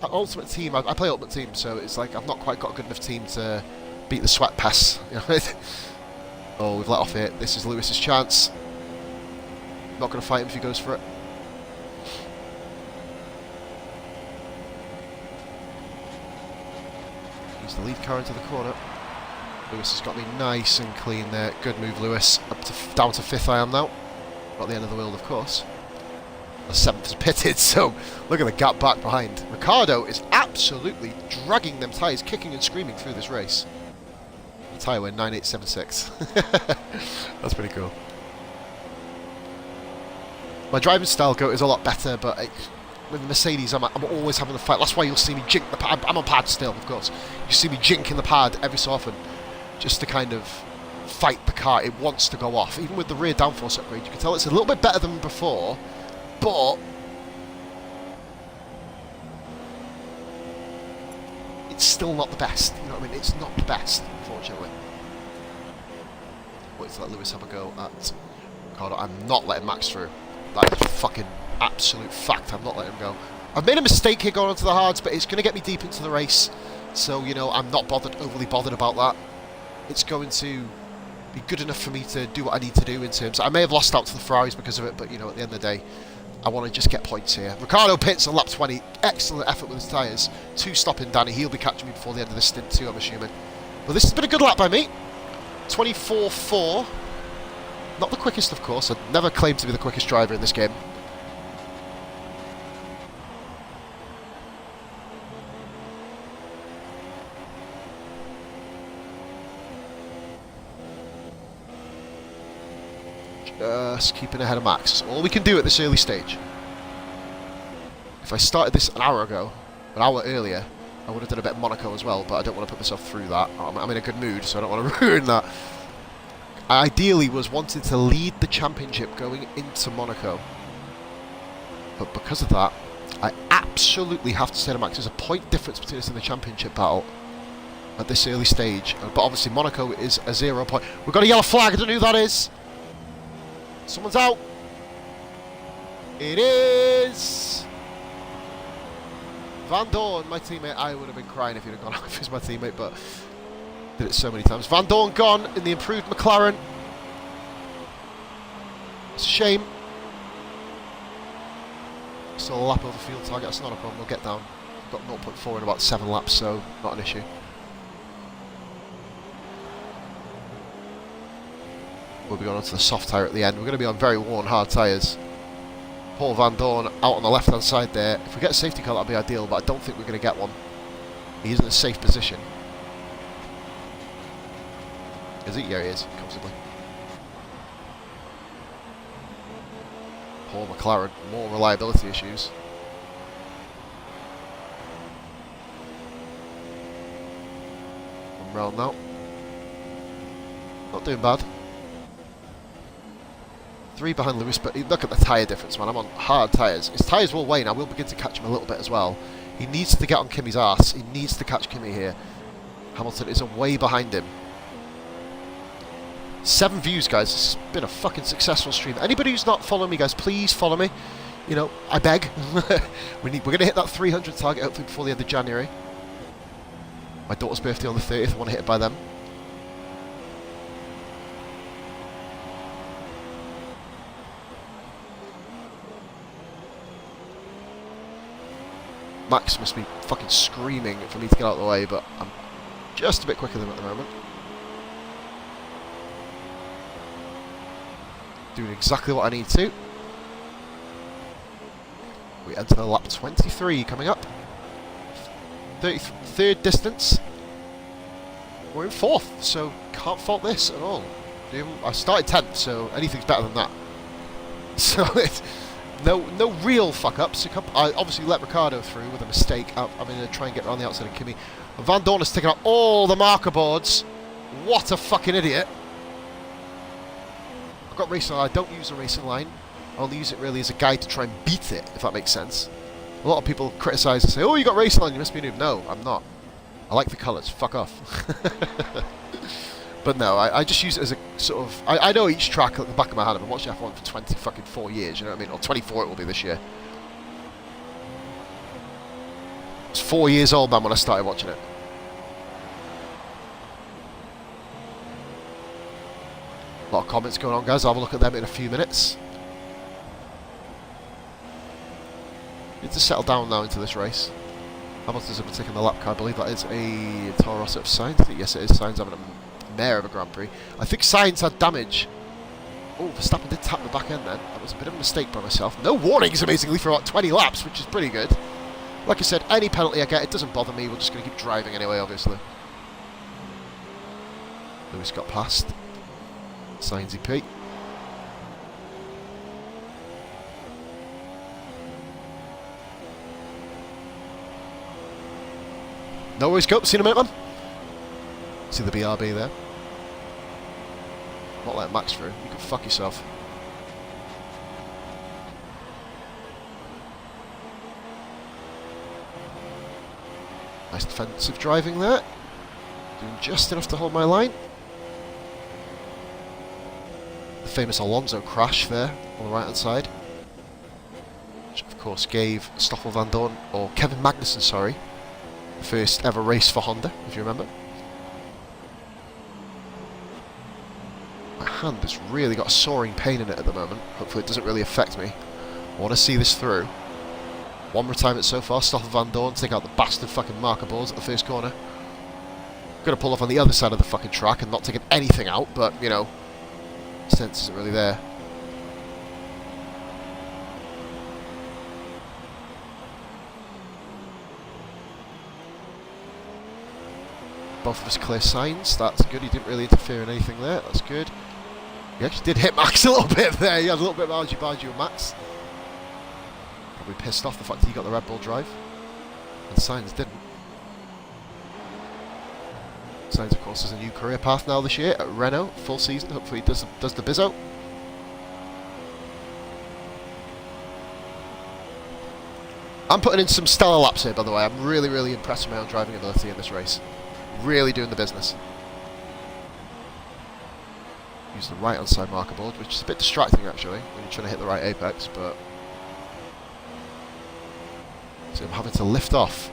Ultimate Team, I play Ultimate Team, so it's like I've not quite got a good enough team to beat the sweat pass. You know? Oh, we've let off here. This is Lewis's chance. Not going to fight him if he goes for it. Puts the lead car into the corner. Lewis has got me nice and clean there. Good move, Lewis. Down to 5th I am now. Not the end of the world, of course. The 7th is pitted, so look at the gap back behind. Ricciardo is absolutely dragging them tyres, kicking and screaming through this race. The tyre win 9876. That's pretty cool. My driving style is a lot better, but with the Mercedes, I'm always having a fight. That's why you'll see me jink the pad. I'm on pad still, of course. You see me jinking the pad every so often, just to kind of fight the car. It wants to go off. Even with the rear downforce upgrade, you can tell it's a little bit better than before, but it's still not the best. You know what I mean? It's not the best, unfortunately. Wait to let Lewis have a go at Ricciardo. I'm not letting Max through. That is a fucking absolute fact. I'm not letting him go. I've made a mistake here going onto the hards, but it's going to get me deep into the race. So, you know, I'm not overly bothered about that. It's going to be good enough for me to do what I need to do in terms... I may have lost out to the Ferraris because of it, but, you know, at the end of the day, I want to just get points here. Ricciardo pits on lap 20. Excellent effort with his tyres. 2 stopping Danny. He'll be catching me before the end of the stint too, I'm assuming. But this has been a good lap by me. 24.4. Not the quickest, of course. I'd never claimed to be the quickest driver in this game. Just keeping ahead of Max. All we can do at this early stage. If I started this an hour earlier, I would have done a bit of Monaco as well, but I don't want to put myself through that. I'm in a good mood, so I don't want to ruin that. I ideally was wanting to lead the championship going into Monaco. But because of that, I absolutely have to say to Max, there's a point difference between us in the championship battle at this early stage. But obviously Monaco is a 0 point. We've got a yellow flag, I don't know who that is. Someone's out. It is Van Dorn, my teammate. I would have been crying if he'd have gone off as my teammate, but did it so many times. Van Dorn gone in the improved McLaren. It's a shame. Still a lap over field target, that's not a problem, we'll get down. We've got 0.4 in about 7 laps, so not an issue. We'll be going on to the soft tyre at the end. We're going to be on very worn, hard tyres. Paul Van Dorn out on the left-hand side there. If we get a safety car, that'll be ideal, but I don't think we're going to get one. He's in a safe position. Is he? Yeah, he is, comfortably. Paul McLaren, more reliability issues. One round now. Not doing bad. 3 behind Lewis, but look at the tyre difference, man. I'm on hard tyres. His tyres will wane. I will begin to catch him a little bit as well. He needs to get on Kimi's arse. He needs to catch Kimi here. Hamilton is way behind him. 7 views, guys. This has been a fucking successful stream. Anybody who's not following me, guys, please follow me. You know, I beg. We're going to hit that 300 target hopefully before the end of January. My daughter's birthday on the 30th. I want to hit it by then. Max must be fucking screaming for me to get out of the way, but I'm just a bit quicker than him at the moment. Doing exactly what I need to. We enter the lap 23 coming up. 33rd distance. We're in 4th, so can't fault this at all. I started 10th, so anything's better than that. So it's no real fuck-ups. I obviously let Ricciardo through with a mistake. I'm going to try and get around the outside of Kimi. Van Dorn has taken out all the marker boards. What a fucking idiot. I've got racing line. I don't use a racing line. I only use it really as a guide to try and beat it, if that makes sense. A lot of people criticise and say, oh, you got racing line, you must be a noob. No, I'm not. I like the colours. Fuck off. But no, I just use it as a sort of... I know each track at the back of my hand. I've been watching F1 for 24 years, you know what I mean? Or 24 it will be this year. I was 4 years old, man, when I started watching it. A lot of comments going on, guys. I'll have a look at them in a few minutes. Need to settle down now into this race. Hamilton's overtaken the lap car. I believe that is a Toro Rosso of Sainz. Yes, it is. Sainz having a mare of a Grand Prix. I think Sainz had damage. Oh, Verstappen did tap the back end then. That was a bit of a mistake by myself. No warnings, amazingly, for about 20 laps, which is pretty good. Like I said, any penalty I get, it doesn't bother me. We're just going to keep driving anyway, obviously. Lewis got past. Sainz EP. No worries, go. See you in a minute, man. See the BRB there. Not letting Max through. You can fuck yourself. Nice defensive driving there. Doing just enough to hold my line. The famous Alonso crash there on the right hand side. Which of course gave Stoffel Van Dorn, or Kevin Magnussen, sorry, the first ever race for Honda, if you remember. My hand has really got a soaring pain in it at the moment. Hopefully it doesn't really affect me. I want to see this through. One retirement so far. Stoffel Van Dorn take out the bastard fucking marker boards at the first corner. Gonna pull off on the other side of the fucking track and not taking anything out, but you know, sense isn't really there. Both of us clear signs. That's good. He didn't really interfere in anything there. That's good. He actually did hit Max a little bit there. He had a little bit of argy-bargy with Max. Probably pissed off the fact that he got the Red Bull drive. And Sainz didn't. Sainz, of course, has a new career path now this year at Renault. Full season. Hopefully he does the bizzo. I'm putting in some stellar laps here, by the way. I'm really, really impressed with my own driving ability in this race. Really doing the business. Use the right hand side marker board, which is a bit distracting actually when you're trying to hit the right apex, but so I'm having to lift off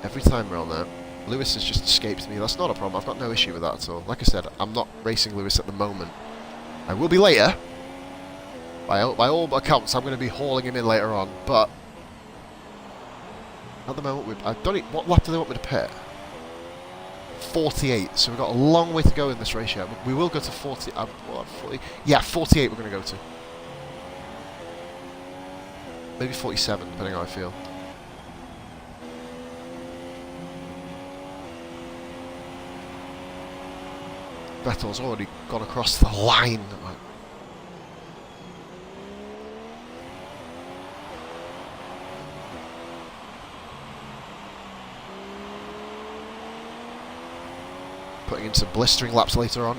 every time around there. Lewis has just escaped me. That's not a problem. I've got no issue with that at all. Like I said, I'm not racing Lewis at the moment. I will be later. By all accounts, I'm going to be hauling him in later on, but at the moment, I don't. What lap do they want me to pit? 48, so we've got a long way to go in this race yet. We will go to 40, 40, yeah, 48 we're going to go to. Maybe 47, depending on how I feel. Vettel's already gone across the line. Putting in some blistering laps later on.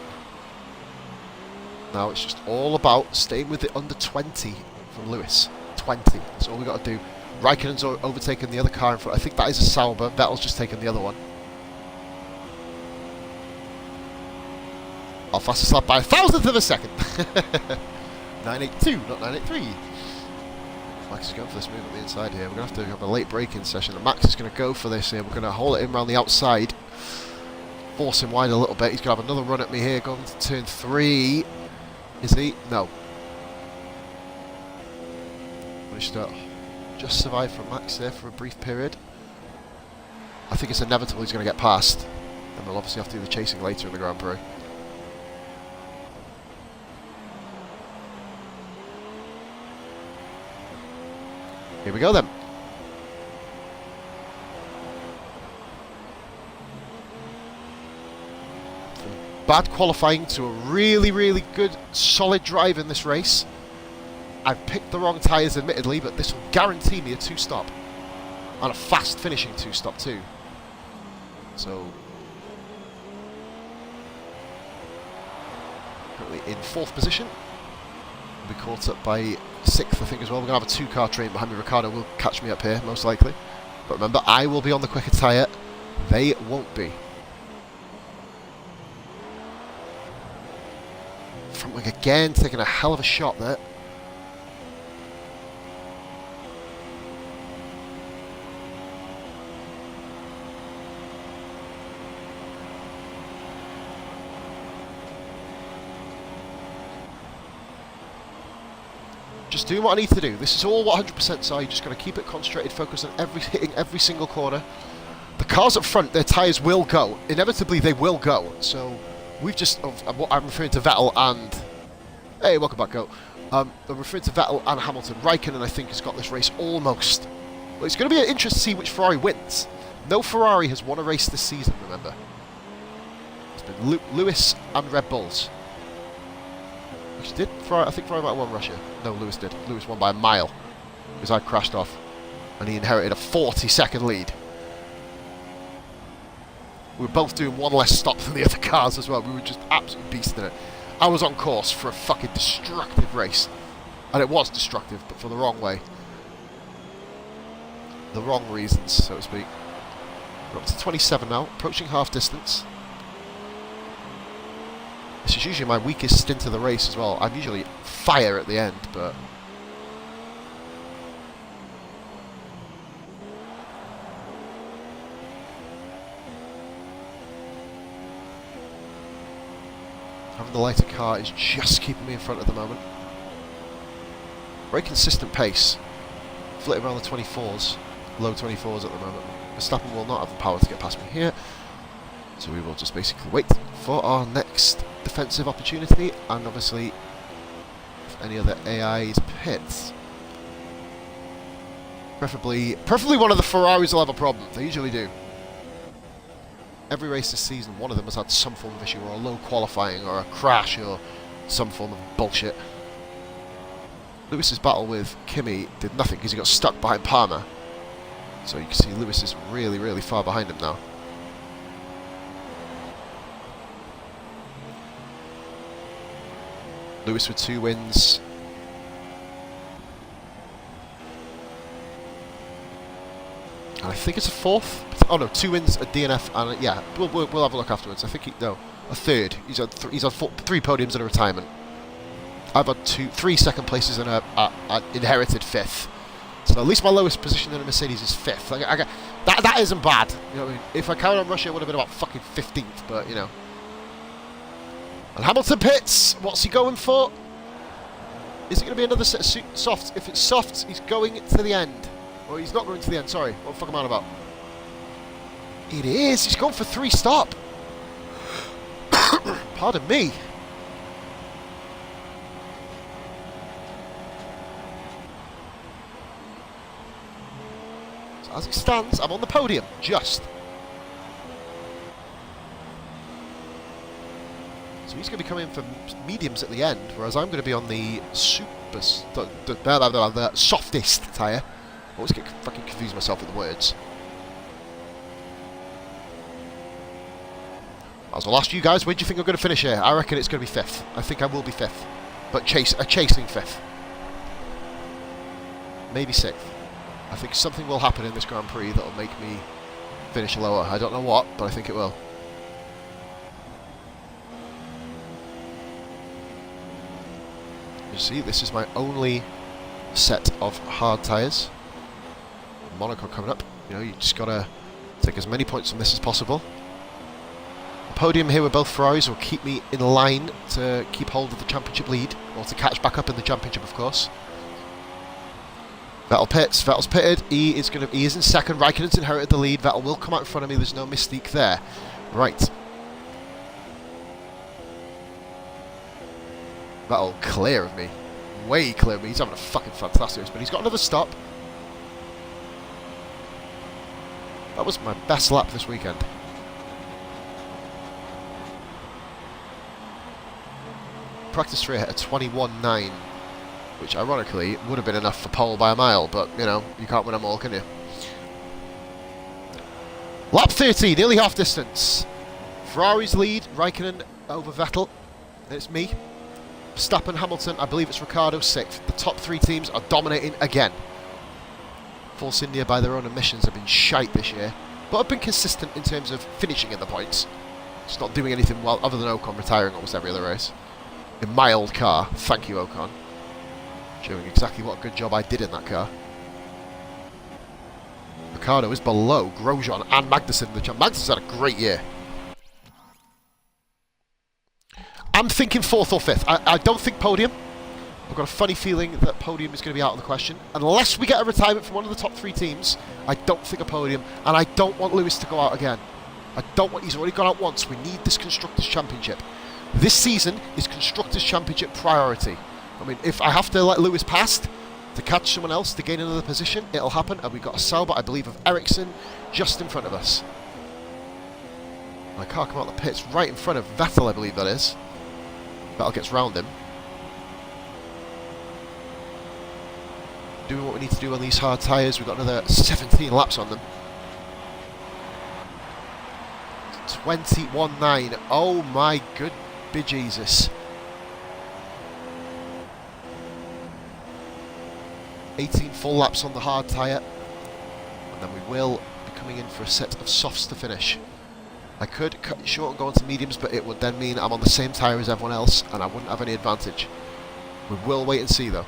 Now it's just all about staying with the under 20 from Lewis. 20, that's all we got to do. Raikkonen's overtaken the other car in front. I think that is a Sauber. Vettel's just taken the other one. Our fastest lap by 1,000th of a second. 982, not 983. Max is going for this move at the inside here. We're going to have to have a late braking session. And Max is going to go for this here. We're going to hold it in around the outside. Force him wide a little bit. He's going to have another run at me here going to turn 3. Is he? No. Managed to just survive from Max there for a brief period. I think it's inevitable he's going to get past. And we'll obviously have to do the chasing later in the Grand Prix. Here we go then. From bad qualifying to a really, really good, solid drive in this race. I've picked the wrong tyres admittedly, but this will guarantee me a 2-stop. And a fast finishing 2-stop too. So, currently in 4th position. We'll be caught up by 6th, I think, as well. We're going to have a 2-car train behind me. Ricciardo will catch me up here, most likely. But remember, I will be on the quicker tyre. They won't be. Front wing again, taking a hell of a shot there. Just doing what I need to do. This is all 100%, so you just got to keep it concentrated, focus on hitting every single corner. The cars up front, their tyres will go. Inevitably, they will go. So we've just... I'm referring to Vettel and... Hey, welcome back, Goat. I'm referring to Vettel and Hamilton. Raikkonen, I think, has got this race almost. Well, it's going to be an interest to see which Ferrari wins. No Ferrari has won a race this season, remember. It's been Lewis and Red Bulls. Which did Ferrari, I think Ferrari might have won Russia. No, Lewis did. Lewis won by a mile. Because I crashed off. And he inherited a 40-second lead. We were both doing one less stop than the other cars as well. We were just absolutely beasting it. I was on course for a fucking destructive race. And it was destructive, but for the wrong way. The wrong reasons, so to speak. We're up to 27 now, approaching half distance. This is usually my weakest stint of the race as well. I'm usually fire at the end, but... having the lighter car is just keeping me in front at the moment. Very consistent pace. Flitting around the 24s. Low 24s at the moment. Verstappen will not have the power to get past me here. So we will just basically wait for our next defensive opportunity. And obviously, if any other AIs pits. Preferably one of the Ferraris will have a problem. They usually do. Every race this season, one of them has had some form of issue, or a low qualifying, or a crash, or some form of bullshit. Lewis's battle with Kimi did nothing because he got stuck behind Palmer. So you can see Lewis is really, really far behind him now. Lewis with 2 wins. And I think it's a 4th. Oh no, 2 wins, a DNF, and yeah, we'll have a look afterwards. I think no, a 3rd. He's on 3 podiums and a retirement. I've had 3 second places and an inherited 5th. So at least my lowest position in a Mercedes is 5th. That isn't bad. You know what I mean? If I carried on Russia, it would have been about fucking 15th. But you know. And Hamilton pits. What's he going for? Is it going to be another set of softs? If it's softs, he's going to the end. Or he's not going to the end. Sorry, what the fuck am I on about? It is. He's gone for 3 stop. Pardon me. So as it stands, I'm on the podium. Just. So he's going to be coming in for mediums at the end, whereas I'm going to be on the the softest tyre. I always get fucking confused myself with the words. As I'll ask you guys, where do you think I'm going to finish here? I reckon it's going to be 5th. I think I will be 5th. But chasing 5th. Maybe 6th. I think something will happen in this Grand Prix that will make me finish lower. I don't know what, but I think it will. You see, this is my only set of hard tyres. Monaco coming up. You know, you just got to take as many points from this as possible. Podium here with both Ferraris will keep me in line to keep hold of the championship lead, or to catch back up in the championship, of course. Vettel pits. Vettel's pitted. He is in 2nd. Raikkonen's inherited the lead. Vettel will come out in front of me. There's no mystique there. Right. Vettel clear of me. Way clear of me. He's having a fucking fantastic race, but he's got another stop. That was my best lap this weekend. Practice 3 hit a 21.9, which ironically would have been enough for pole by a mile, but you know, you can't win them all, can you? Lap 30, nearly half distance. Ferrari's lead, Raikkonen over Vettel. It's me. Verstappen, Hamilton, I believe it's Ricciardo 6th. The top 3 teams are dominating again. Force India, by their own admissions, have been shite this year, but have been consistent in terms of finishing in the points. Just not doing anything well, other than Ocon retiring almost every other race. In my old car, thank you Ocon. Showing exactly what a good job I did in that car. Ricciardo is below Grosjean and Magnussen. Magnussen's had a great year. I'm thinking 4th or 5th. I don't think podium. I've got a funny feeling that podium is going to be out of the question. Unless we get a retirement from one of the top 3 teams, I don't think a podium. And I don't want Lewis to go out again. I don't want... He's already gone out once. We need this Constructors' Championship. This season is Constructors' Championship priority. I mean, if I have to let Lewis past to catch someone else to gain another position, it'll happen. And we've got a Sauber, I believe, of Ericsson just in front of us. My car come out of the pits right in front of Vettel, I believe that is. Vettel gets round him. Doing what we need to do on these hard tyres. We've got another 17 laps on them. 21.9. Oh my good bejesus. 18 full laps on the hard tyre. And then we will be coming in for a set of softs to finish. I could cut it short and go on to mediums, but it would then mean I'm on the same tyre as everyone else, and I wouldn't have any advantage. We will wait and see, though.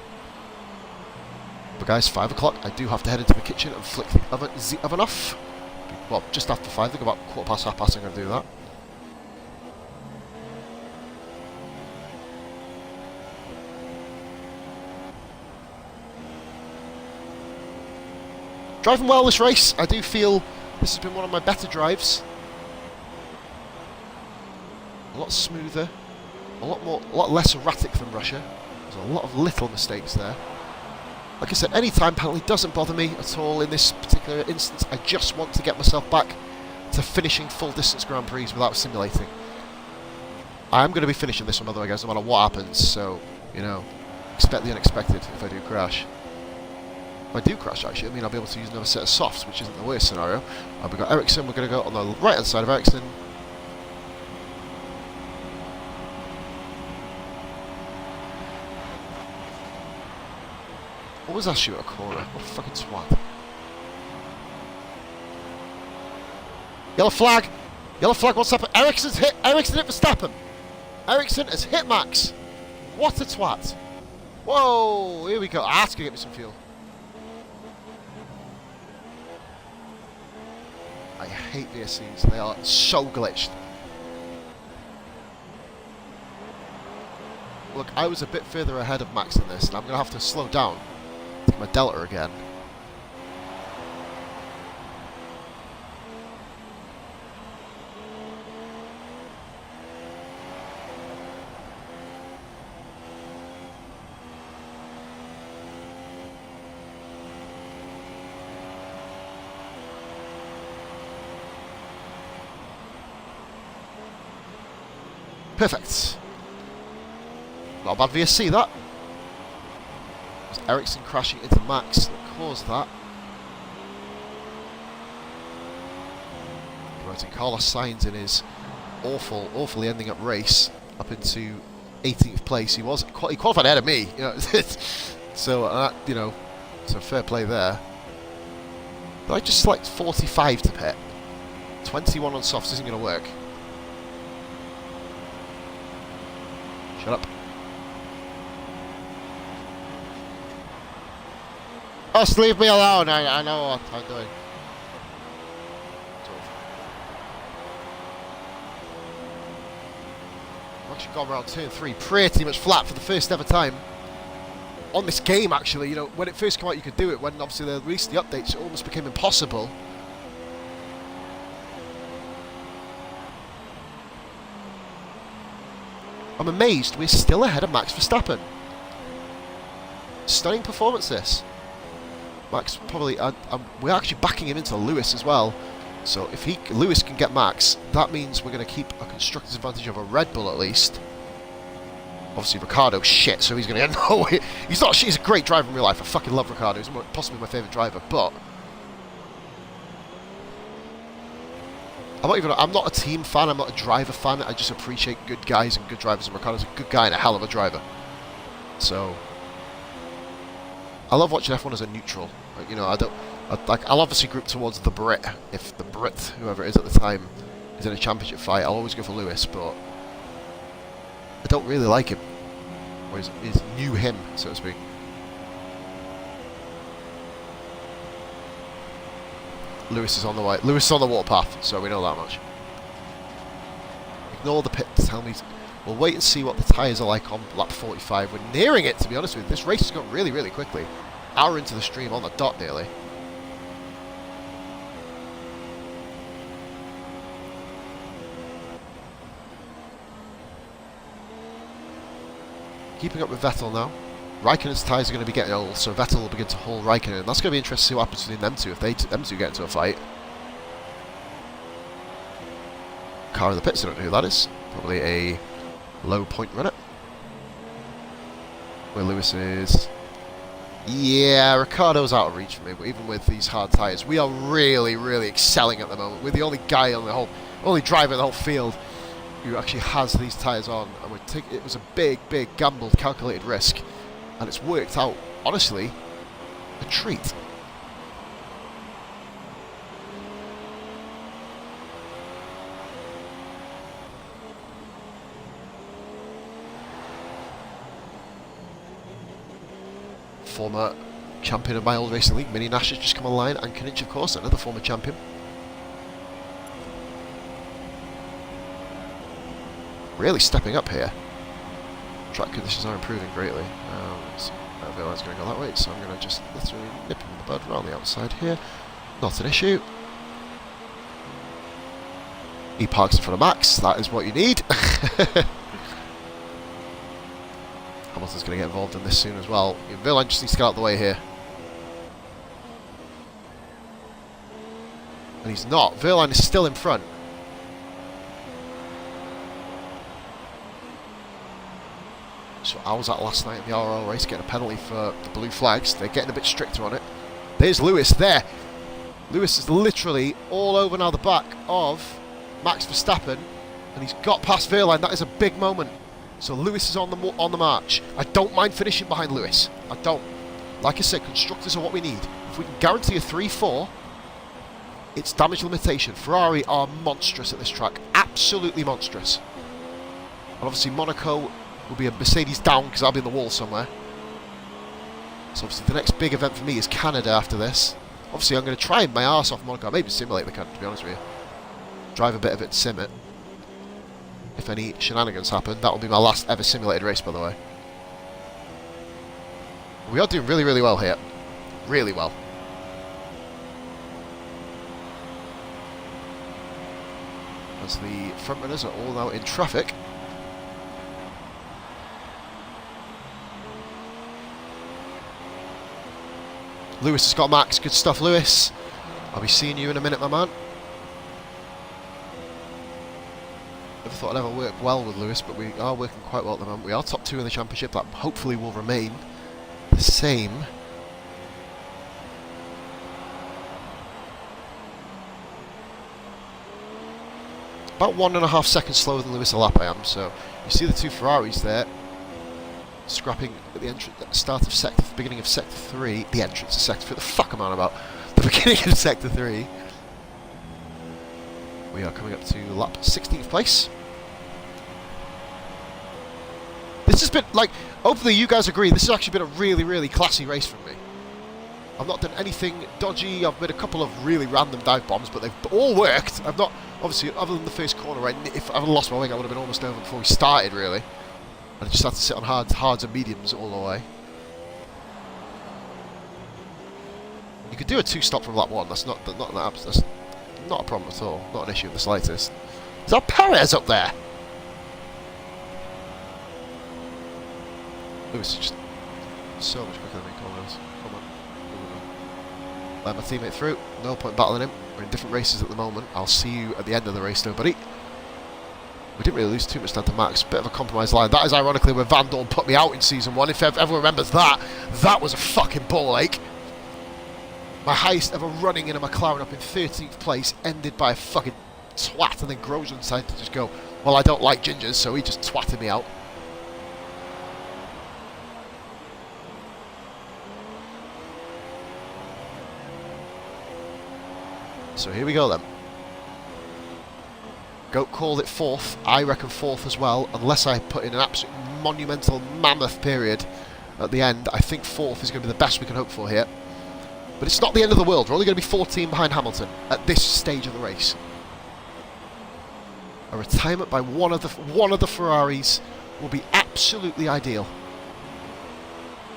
But guys, 5 o'clock, I do have to head into the kitchen and flick the oven off. Well, just after 5, I think about 5:15, I'm going to do that. Driving well this race. I do feel this has been one of my better drives. A lot smoother, a lot less erratic than Russia. There's a lot of little mistakes there. Like I said, any time penalty doesn't bother me at all in this particular instance. I just want to get myself back to finishing full distance Grand Prix without simulating. I am going to be finishing this one, by the way, guys, no matter what happens. So, you know, expect the unexpected if I do crash. If I do crash, actually, I mean I'll be able to use another set of softs, which isn't the worst scenario. We've got Ericsson. We're going to go on the right-hand side of Ericsson. What was that shoot at a corner? What a fucking swat. Yellow flag! Yellow flag, what's happened? Ericsson's hit! Ericsson hit Verstappen! Ericsson has hit Max! What a twat! Whoa! Here we go. Ah, that's gonna get me some fuel. I hate VSCs. They are so glitched. Look, I was a bit further ahead of Max in this, and I'm going to have to slow down. Take my delta again. Perfect. Not a bad VSC, that. It was Ericsson crashing into Max that caused that. Promoting Carlos Sainz in his awfully ending up race up into 18th place. He qualified ahead of me, you know. So you know, so fair play there. But I just select 45 to pit. 21 on softs isn't going to work. Shut up. Just leave me alone. I know what I'm doing. I've actually gone around turn 3 pretty much flat for the first ever time on this game, actually. You know, when it first came out you could do it. When obviously they released the updates, it almost became impossible. I'm amazed we're still ahead of Max Verstappen. Stunning performance, this. Max probably... we're actually backing him into Lewis as well. So if Lewis can get Max, that means we're going to keep a constructor's advantage over Red Bull at least. Obviously Ricciardo, shit, so he's going to get nowhere. He's not... He's a great driver in real life. I fucking love Ricciardo. He's possibly my favourite driver, but... I'm not a team fan, I'm not a driver fan, I just appreciate good guys and good drivers, and Ricciardo's a good guy and a hell of a driver. So, I love watching F1 as a neutral. Like, you know, I'll obviously group towards the Brit, if the Brit, whoever it is at the time, is in a championship fight. I'll always go for Lewis, but I don't really like him. Or he's new him, so to speak. Lewis is on the way. Lewis is on the warpath, so we know that much. Ignore the pit to tell me We'll wait and see what the tyres are like on lap 45. We're nearing it, to be honest with you. This race has gone really, really quickly. Hour into the stream, on the dot nearly. Keeping up with Vettel now. Raikkonen's tyres are going to be getting old, so Vettel will begin to haul Raikkonen. That's going to be interesting to see what happens between them two, if them two get into a fight. Car in the pits, I don't know who that is. Probably a low point runner. Where Lewis is. Yeah, Ricciardo's out of reach for me, but even with these hard tyres, we are really, really excelling at the moment. We're the only guy on the whole, only driver in the whole field who actually has these tyres on, and it was a big, big gambled, calculated risk, and it's worked out, honestly, a treat. Former champion of my old racing league, Mini Nash, has just come online, and Kanic, of course, another former champion. Really stepping up here. Track conditions are improving greatly. I feel like it's going to go that way, so I'm going to just literally nip him in the bud around the outside here. Not an issue. He parks in front of Max, that is what you need. Hamilton's going to get involved in this soon as well. Verlaine just needs to get out of the way here. And he's not. Verlaine is still in front. So I was at last night in the RL race, getting a penalty for the blue flags. They're getting a bit stricter on it. There's Lewis there. Lewis is literally all over now the back of Max Verstappen, and he's got past Verlaine. That is a big moment. So Lewis is on the march. I don't mind finishing behind Lewis. I don't. Like I said, constructors are what we need. If we can guarantee a 3-4, it's damage limitation. Ferrari are monstrous at this track. Absolutely monstrous. And obviously Monaco will be a Mercedes down because I'll be in the wall somewhere. So obviously the next big event for me is Canada after this. Obviously I'm going to try my arse off Monaco. Maybe simulate the country, to be honest with you. Drive a bit of it and sim it. If any shenanigans happen, that will be my last ever simulated race, by the way. We are doing really, really well here. Really well. As the front runners are all now in traffic. Lewis has got Max. Good stuff, Lewis. I'll be seeing you in a minute, my man. Never thought I'd ever work well with Lewis, but we are working quite well at the moment. We are top 2 in the championship. That hopefully will remain the same. About 1.5 seconds slower than Lewis a lap I am, so you see the two Ferraris there scrapping at the start of sector, beginning of sector 3, the entrance of sector 3, the fuck am I on about? The beginning of sector 3. We are coming up to lap 16th place. This has been, like, hopefully you guys agree, this has actually been a really, really classy race for me. I've not done anything dodgy. I've made a couple of really random dive bombs, but they've all worked. I've not, obviously, other than the first corner, right, if I had lost my wing, I would have been almost over before we started, really. I just had to sit on hards and mediums all the way. You could do a 2-stop from lap 1. That's not a problem at all. Not an issue in the slightest. Is that Perez up there? Lewis is just so much quicker than me. Come on. Let my teammate through. No point battling him. We're in different races at the moment. I'll see you at the end of the race, though, buddy. We didn't really lose too much time to Max. Bit of a compromise line. That is ironically where Van Dorn put me out in Season 1. If everyone remembers that, that was a fucking ball ache. My highest ever running in a McLaren up in 13th place ended by a fucking twat, and then Grosjean decided to just go, well, I don't like gingers, so he just twatted me out. So here we go then. Goat called it 4th. I reckon 4th as well, unless I put in an absolute monumental mammoth period at the end. I think 4th is going to be the best we can hope for here. But it's not the end of the world. We're only going to be 14 behind Hamilton at this stage of the race. A retirement by one of the Ferraris will be absolutely ideal.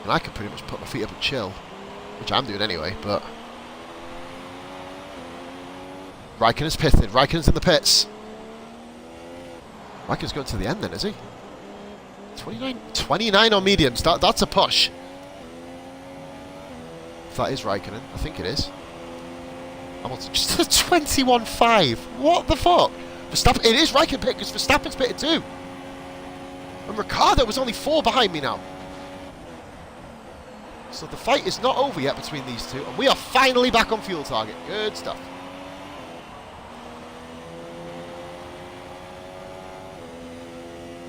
And I can pretty much put my feet up and chill, which I'm doing anyway, but... Raikkonen's pitted. Raikkonen's in the pits. Raikkonen's going to the end then, is he? 29 on mediums. That's a push. If that is Raikkonen, I think it is. Hamilton just a 21.5. What the fuck? Verstappen, it is Raikkonen pit because Verstappen's pitted too. And Ricciardo was only 4 behind me now. So the fight is not over yet between these two. And we are finally back on fuel target. Good stuff.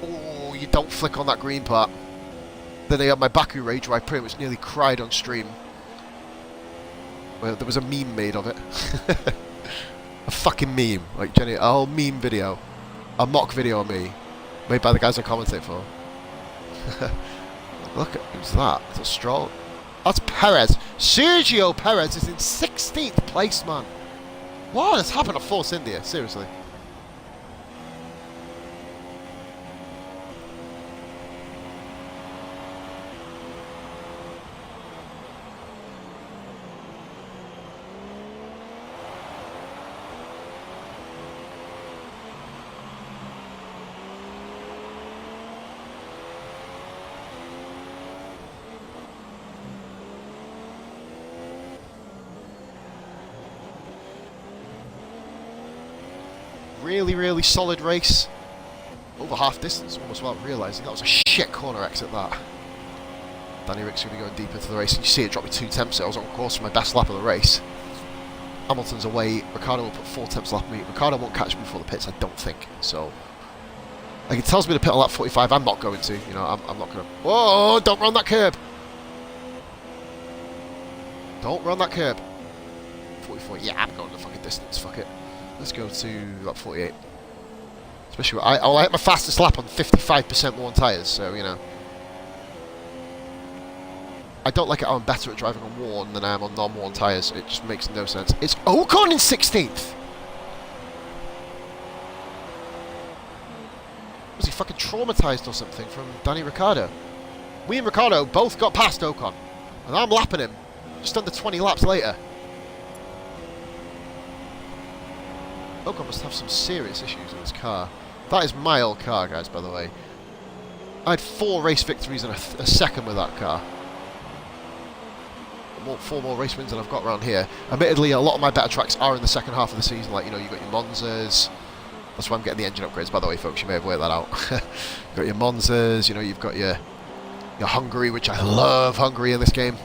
Oh, you don't flick on that green part. Then I had my Baku rage where I pretty much nearly cried on stream. Well, there was a meme made of it. A fucking meme. Like, Jenny, a whole meme video. A mock video of me. Made by the guys I commentate for. Look at, who's that? Is it Stroll? That's Perez. Sergio Perez is in 16th place, man. What has happened to Force India? Seriously. Really solid race. Over half distance, almost without realising. That was a shit corner exit, that. Danny Rick's going to be going deep into the race. And you see it drop me 2 tenths. I was on course for my best lap of the race. Hamilton's away. Ricciardo will put 4 tenths lap of me. Ricciardo won't catch me before the pits, I don't think. So, like, it tells me to pit on lap 45. I'm not going to. You know, I'm not going to. Whoa! Don't run that curb. Don't run that curb. 44. Yeah, I'm going the fucking distance. Fuck it. Let's go to lap 48. Especially, I'll hit my fastest lap on 55% worn tyres, so, you know. I don't like it how I'm better at driving on worn than I am on non-worn tyres. It just makes no sense. It's Ocon in 16th! Was he fucking traumatised or something from Danny Ricciardo? We and Ricciardo both got past Ocon. And I'm lapping him just under 20 laps later. Ocon must have some serious issues with his car. That is my old car, guys, by the way. I had 4 race victories and a second with that car. 4 more race wins than I've got around here. Admittedly, a lot of my better tracks are in the second half of the season. Like, you know, you've got your Monzas. That's why I'm getting the engine upgrades, by the way, folks. You may have worked that out. You've got your Monzas, you know, you've got your Hungary, which I love Hungary in this game.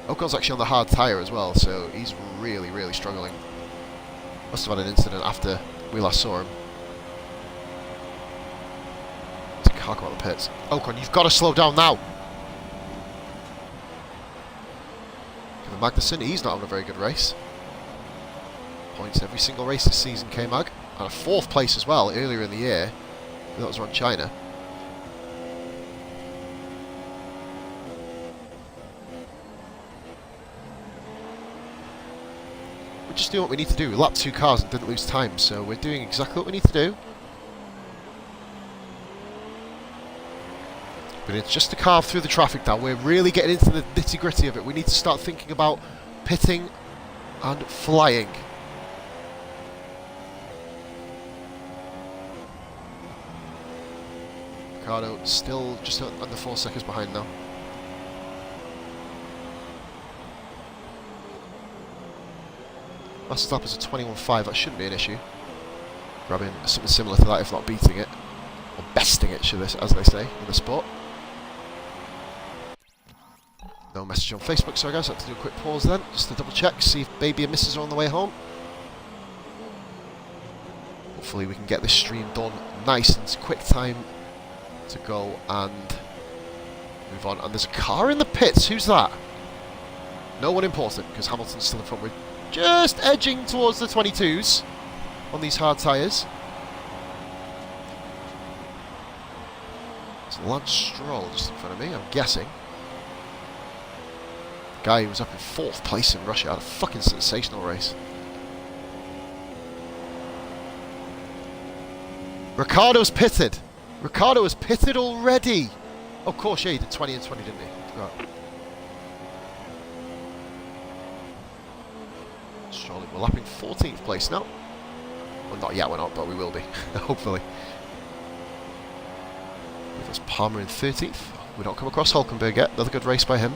Ocon's actually on the hard tyre as well, so he's really struggling. Must have had an incident after we last saw him. Let's car come out the pits. Ocon, you've got to slow down now. Kevin Magnussen, he's not having a very good race. Points every single race this season, K-Mag. And a 4th place as well earlier in the year. That was around China. We're just doing what we need to do. We lapped 2 cars and didn't lose time, so we're doing exactly what we need to do. But it's just to carve through the traffic now. We're really getting into the nitty-gritty of it. We need to start thinking about pitting and flying. Ricciardo still just under 4 seconds behind now. Last lap is a 21.5, that shouldn't be an issue. Grabbing something similar to that, if not beating it. Or besting it, as they say in the sport. No message on Facebook, sorry guys, I have to do a quick pause then, just to double check, see if baby and missus are on the way home. Hopefully we can get this stream done nice and quick time to go and move on. And there's a car in the pits, who's that? No one important, because Hamilton's still in front. We're just edging towards the 22s on these hard tyres. It's Lance Stroll just in front of me, I'm guessing. Guy who was up in 4th place in Russia had a fucking sensational race. Ricardo's pitted. Ricardo has pitted already. Oh, of course, yeah, he did 20 and 20, didn't he? Right. Stroll, we're lapping 14th place now. Well, not yet, we're not, but we will be, hopefully. There's Palmer in 13th. We don't come across Hulkenberg yet. Another good race by him.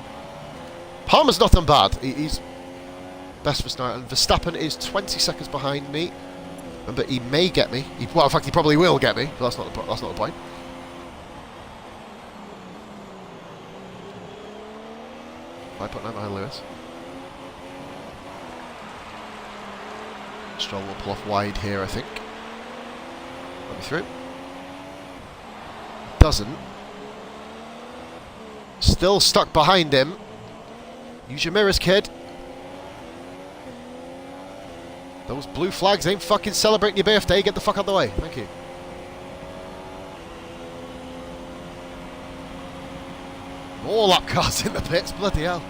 Palmer's not done bad. He's best for start. And Verstappen is 20 seconds behind me. But he may get me. Well, in fact, he probably will get me. But that's not the point. I put 9 behind Lewis. Stroll will pull off wide here, I think. Let me through. Doesn't. Still stuck behind him. Use your mirrors, kid. Those blue flags ain't fucking celebrating your birthday. Get the fuck out of the way. Thank you. More lap cars in the pits. Bloody hell.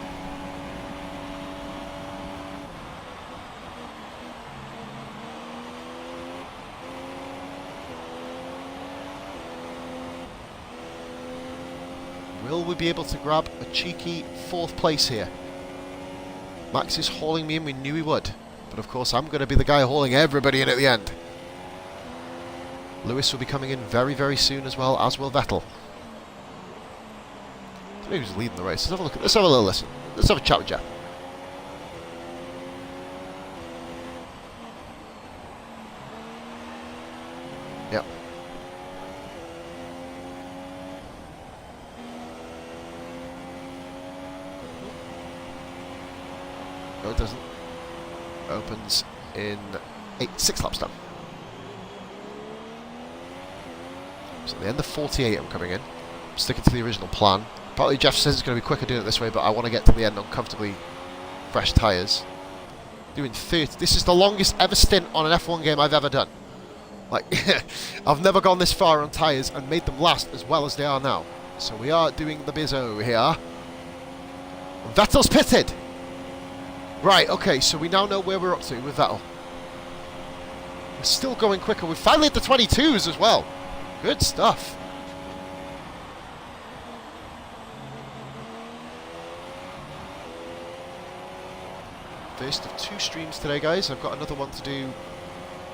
Will we be able to grab a cheeky 4th place here? Max is hauling me in. We knew he would. But of course, I'm going to be the guy hauling everybody in at the end. Lewis will be coming in very, very soon as well, as will Vettel. Maybe he's leading the race. Let's have a look. Let's have a little listen. Let's have a chat with Jeff. Yep. No, it doesn't. Opens in 6 laps down. So at the end of 48 I'm coming in. I'm sticking to the original plan. Partly Jeff says it's going to be quicker doing it this way, but I want to get to the end on comfortably fresh tyres. Doing 30. This is the longest ever stint on an F1 game I've ever done. Like, I've never gone this far on tyres and made them last as well as they are now. So we are doing the bizzo here. Vettel's pitted. Right, okay, so we now know where we're up to with Vettel. We're still going quicker. We've finally hit the 22s as well. Good stuff. First of 2 streams today, guys. I've got another one to do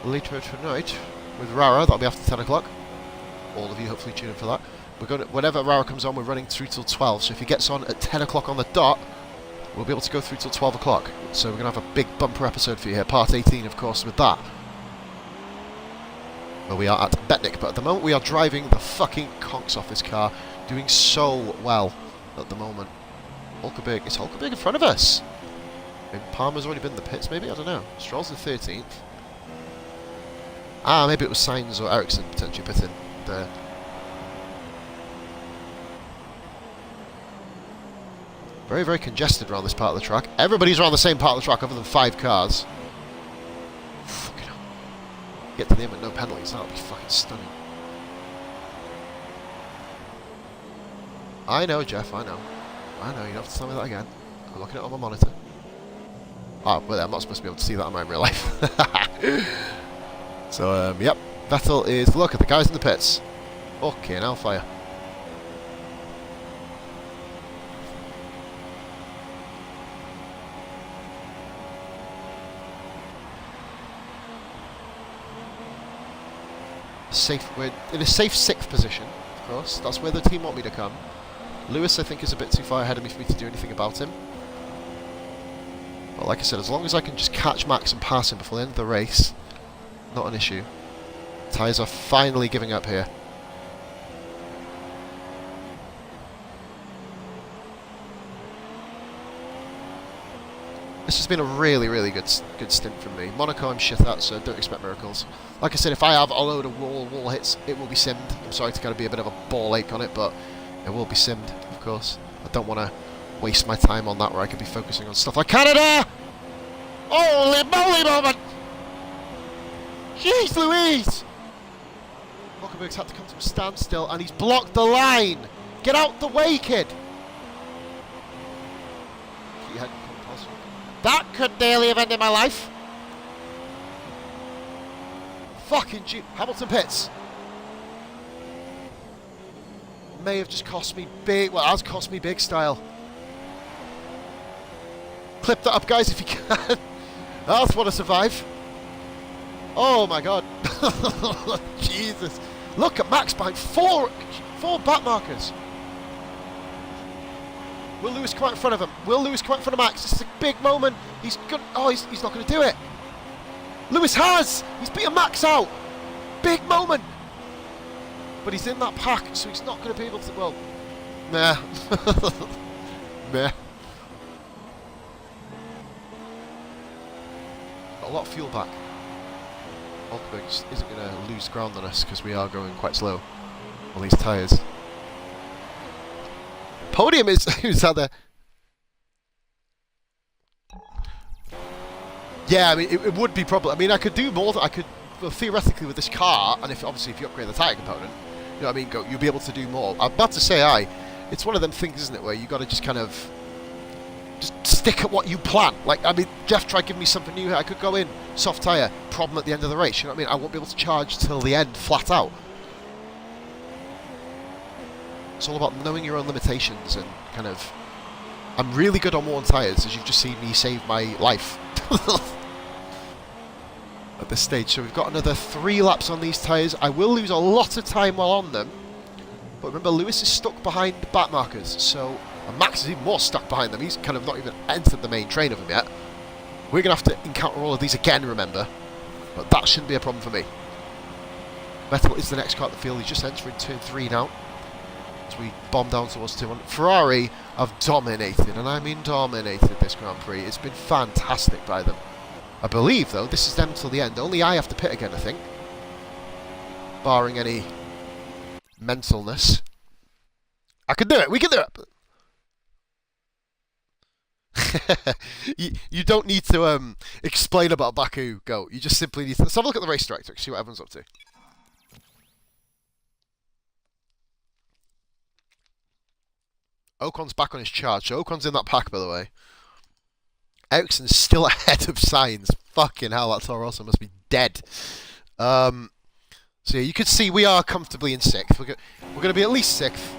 later tonight with Rara. That'll be after 10 o'clock. All of you hopefully tune in for that. We're going to, whenever Rara comes on, we're running through till 12. So if he gets on at 10 o'clock on the dot, we'll be able to go through till 12 o'clock. So we're going to have a big bumper episode for you here. Part 18, of course, with that. Well, we are at Betnick, but at the moment we are driving the fucking conks off this car. Doing so well at the moment. Hulkenberg. Is Hulkenberg in front of us? Maybe Palmer's already been in the pits, maybe? I don't know. Stroll's in 13th. Ah, maybe it was Sainz or Ericsson potentially pitting there. Very, very congested around this part of the track. Everybody's around the same part of the track other than 5 cars. Fucking hell. Get to the end with no penalties. That would be fucking stunning. I know, Jeff, I know. I know, you don't have to tell me that again. I'm looking at it on my monitor. Oh, well, I'm not supposed to be able to see that in real life. So, yep. Vettel is... Look at the guys in the pits. Okay, now fire. We're in a safe 6th position, of course. That's where the team want me to come. Lewis, I think, is a bit too far ahead of me for me to do anything about him. But like I said, as long as I can just catch Max and pass him before the end of the race, not an issue. Tyres are finally giving up here. This has been a really, really good stint from me. Monaco I'm shit at, so don't expect miracles. Like I said, if I have a load of wall hits, it will be simmed. I'm sorry to kind of be a bit of a ball ache on it, but it will be simmed, of course. I don't want to waste my time on that where I could be focusing on stuff like Canada! Holy moly moment! Jeez Louise! Hulkenberg's had to come to a standstill and he's blocked the line! Get out the way, kid! That could nearly have ended my life. Fucking Hamilton pits. may have just cost me big, well, it has cost me big style. Clip that up, guys, if you can. I just want to survive. Oh my god. Jesus. Look at Max behind four back markers. Will Lewis come out in front of him? Will Lewis come out in front of Max? This is a big moment. He's not going to do it. Lewis has. He's beaten Max out. Big moment. But he's in that pack, so he's not going to be able to, well, meh. Meh. Got a lot of fuel back. Hulkenberg isn't going to lose ground on us because we are going quite slow on these tyres. Podium is who's out there. Yeah, I mean it would be probably. I mean I could do more. I could well, theoretically with this car, and if obviously if you upgrade the tyre component, you know what I mean, you'll be able to do more. I'm about to say it's one of them things, isn't it, where you got to just kind of just stick at what you plan. Like I mean, Jeff tried giving me something new here. I could go in soft tyre, problem at the end of the race. You know what I mean? I won't be able to charge till the end, flat out. It's all about knowing your own limitations and kind of... I'm really good on worn tyres, as you've just seen me save my life at this stage. So we've got another 3 laps on these tyres. I will lose a lot of time while on them, but remember Lewis is stuck behind the back markers, so and Max is even more stuck behind them. He's kind of not even entered the main train of them yet. We're going to have to encounter all of these again, remember, but that shouldn't be a problem for me. Vettel is the next car at the field. He's just entering turn 3 now. We bomb down towards 2-1. Ferrari have dominated, and I mean dominated this Grand Prix. It's been fantastic by them. I believe, though, this is them till the end. Only I have to pit again, I think. Barring any mentalness. I can do it. We can do it. you don't need to explain about Baku Go. You just simply need to... Let's have a look at the race director, see what everyone's up to. Ocon's back on his charge. So Ocon's in that pack, by the way. Ericsson's still ahead of Sainz. Fucking hell, that Toro Rosso must be dead. So yeah, you can see we are comfortably in 6th. We're going to be at least 6th.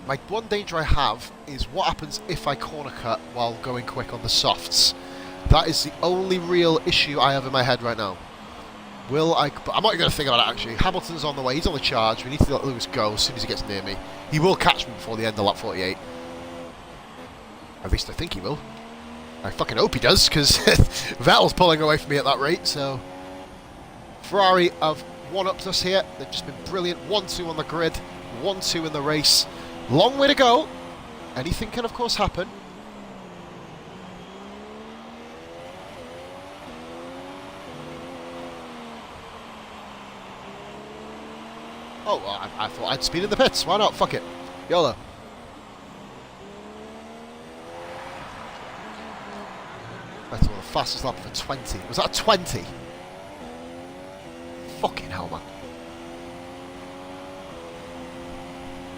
My one danger I have is what happens if I corner cut while going quick on the softs. That is the only real issue I have in my head right now. Will I... But I'm not going to think about it, actually. Hamilton's on the way. He's on the charge. We need to let Lewis go as soon as he gets near me. He will catch me before the end of lap 48. At least I think he will. I fucking hope he does, because Vettel's pulling away from me at that rate, so... Ferrari have one-upped us here. They've just been brilliant. 1-2 on the grid. 1-2 in the race. Long way to go. Anything can, of course, happen. Oh, well, I thought I'd speed in the pits. Why not? Fuck it. YOLO. That's the fastest lap for 20. Was that a 20? Fucking hell, man.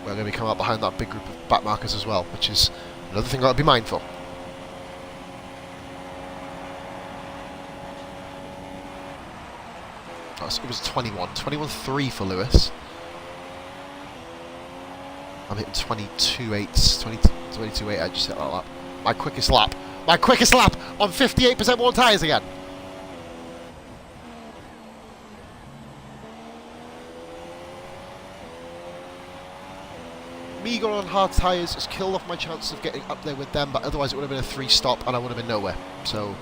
We're going to be coming out behind that big group of back markers as well, which is another thing I've got to be mindful. Oh, so it was 21. 21.3 for Lewis. I'm hitting 22.8, 22.8, I just hit that lap. My quickest lap on 58% worn tyres again. Me going on hard tyres has killed off my chances of getting up there with them, but otherwise it would have been a 3-stop and I would have been nowhere. So,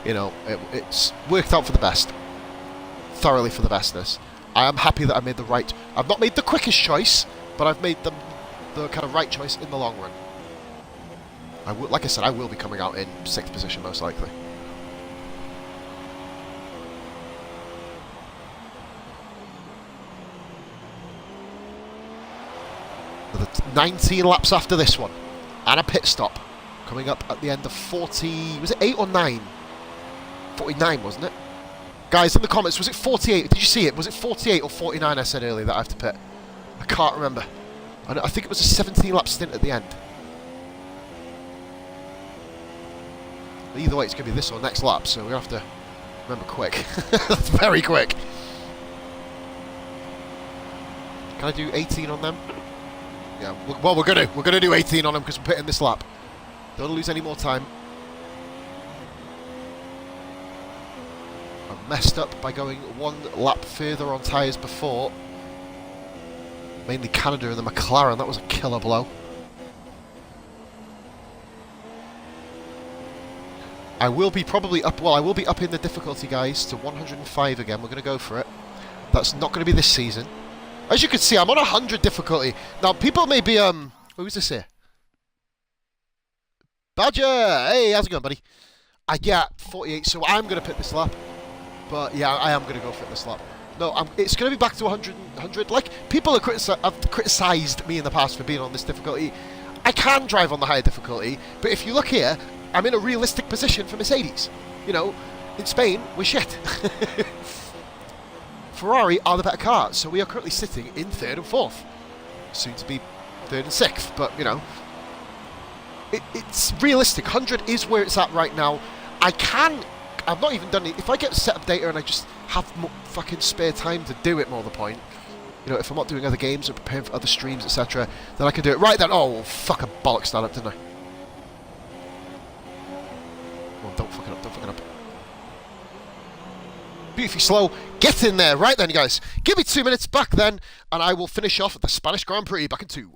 you know, it's worked out for the best. Thoroughly for the best, this. I am happy that I made the right... I've not made the quickest choice, but I've made the kind of right choice in the long run. Like I said, I will be coming out in 6th position, most likely. With 19 laps after this one, and a pit stop, coming up at the end of 40... Was it 8 or 9? 49, wasn't it? Guys, in the comments, was it 48? Did you see it? Was it 48 or 49 I said earlier that I have to pit? I can't remember. I think it was a 17-lap stint at the end. Either way, it's going to be this or next lap, so we're going to have to remember quick. Very quick. Can I do 18 on them? Yeah, well, we're gonna do 18 on him because we're pitting this lap. Don't lose any more time. I messed up by going one lap further on tyres before. Mainly Canada and the McLaren. That was a killer blow. I will be probably up. Well, I will be up in the difficulty, guys, to 105 again. We're going to go for it. That's not going to be this season. As you can see, I'm on 100 difficulty. Now, people may be, who's this here? Badger! Hey, how's it going, buddy? Yeah, 48, so I'm going to pit this lap. But, yeah, I am going to go for this lap. No, it's going to be back to 100. Like, people have criticised me in the past for being on this difficulty. I can drive on the higher difficulty, but if you look here, I'm in a realistic position for Mercedes. You know, in Spain, we're shit. Ferrari are the better car, so we are currently sitting in 3rd and 4th. Soon to be 3rd and 6th, but, you know, it's realistic. 100 is where it's at right now. I've not even done it. If I get setup data and I just have more fucking spare time to do it, more the point. You know, if I'm not doing other games or preparing for other streams, etc., then I can do it. Right then, oh, fuck, a bollocks that up, didn't I? Well, don't fuck it up, don't fuck it up. Beautifully slow. Get in there. Right then, guys. Give me 2 minutes back then, and I will finish off at the Spanish Grand Prix. Back in 2.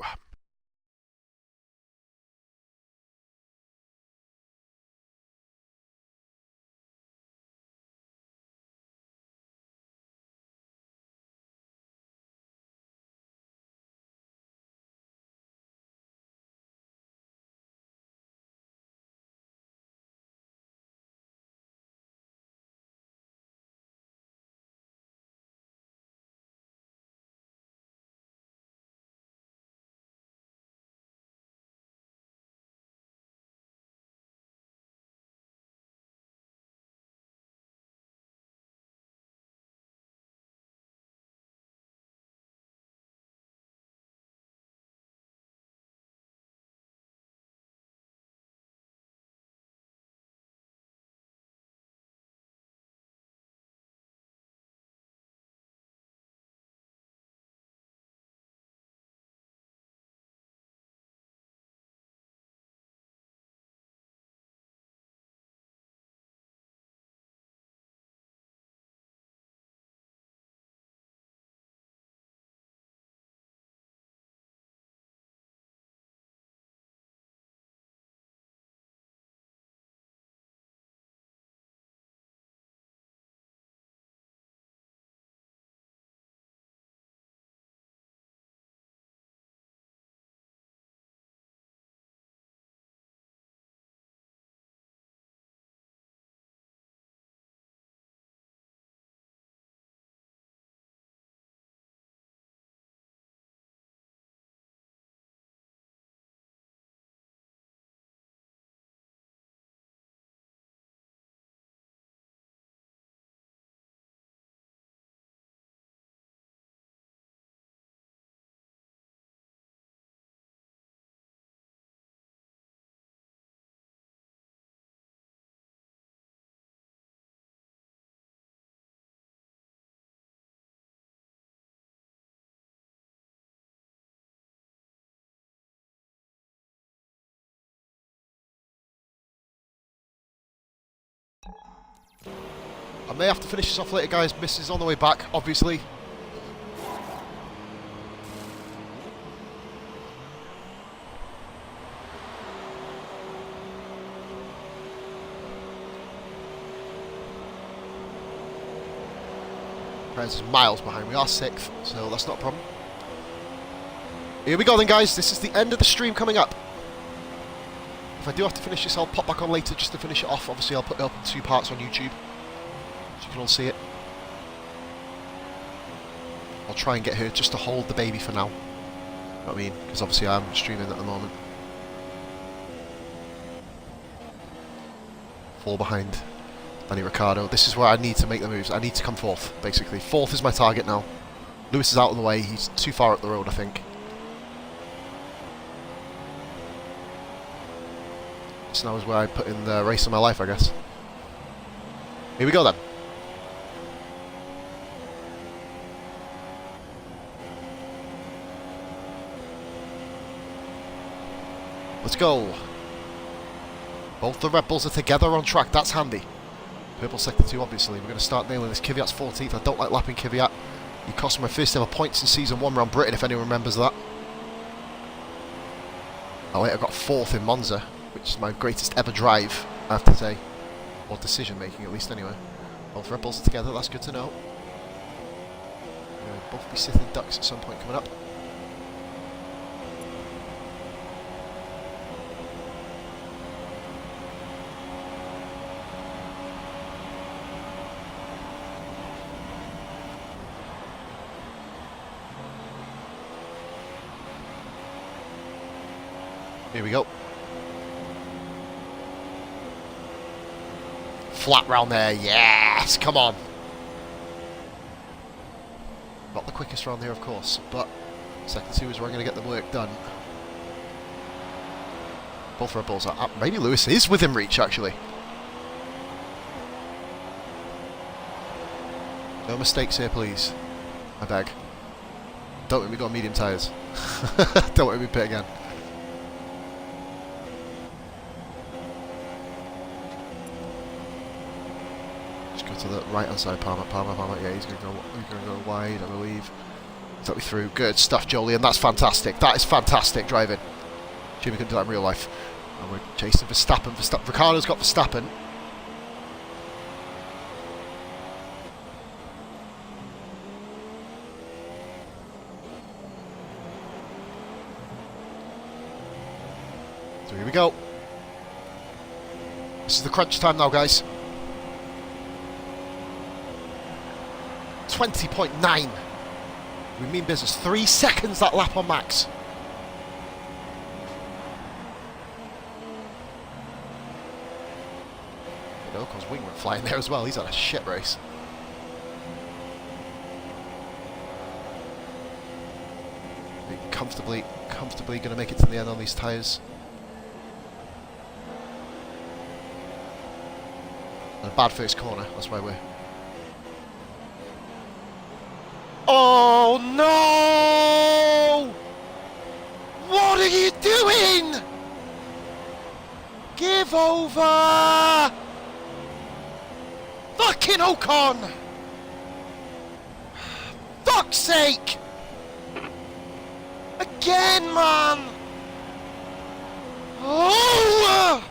I may have to finish this off later, guys. Miss is on the way back, obviously. Perez is miles behind. We are 6th, so that's not a problem. Here we go then, guys. This is the end of the stream coming up. If I do have to finish this, I'll pop back on later just to finish it off. Obviously, I'll put it up in 2 parts on YouTube, so you can all see it. I'll try and get her just to hold the baby for now. You know what I mean? Because obviously I'm streaming at the moment. Fall behind Danny Ricciardo. This is where I need to make the moves. I need to come 4th, basically. 4th is my target now. Lewis is out of the way. He's too far up the road, I think. This now is where I put in the race of my life, I guess. Here we go then. Let's go. Both the Red Bulls are together on track. That's handy. Purple sector 2, obviously. We're going to start nailing this. Kvyat's 14th. I don't like lapping Kvyat. He cost me my first ever points in Season 1 around Britain, if anyone remembers that. Oh wait, I got 4th in Monza, which is my greatest ever drive, I have to say. Or decision making, at least, anyway. Both Red Bulls are together. That's good to know. We'll both be sitting ducks at some point coming up. Here we go. Flat round there, yes, come on. Not the quickest round here, of course, but second 2 is where I'm going to get the work done. Both Red Bulls are up. Maybe Lewis is within reach, actually. No mistakes here, please. I beg. Don't let me go on medium tyres. Don't let me pit again. To the right hand side, Palmer, yeah, he's going to go wide, I believe. Got me through. Good stuff, Jolien. That's fantastic. That is fantastic driving. Jimmy couldn't do that in real life. And we're chasing Verstappen. Ricciardo's got Verstappen. So here we go. This is the crunch time now, guys. 20.9. We mean business. 3 seconds that lap on max. You know, because Wing went flying there as well. He's had a shit race. Comfortably going to make it to the end on these tyres. And a bad first corner. That's why we're... Oh no! What are you doing? Give over! Fucking Ocon! Fuck's sake! Again, man! Oh!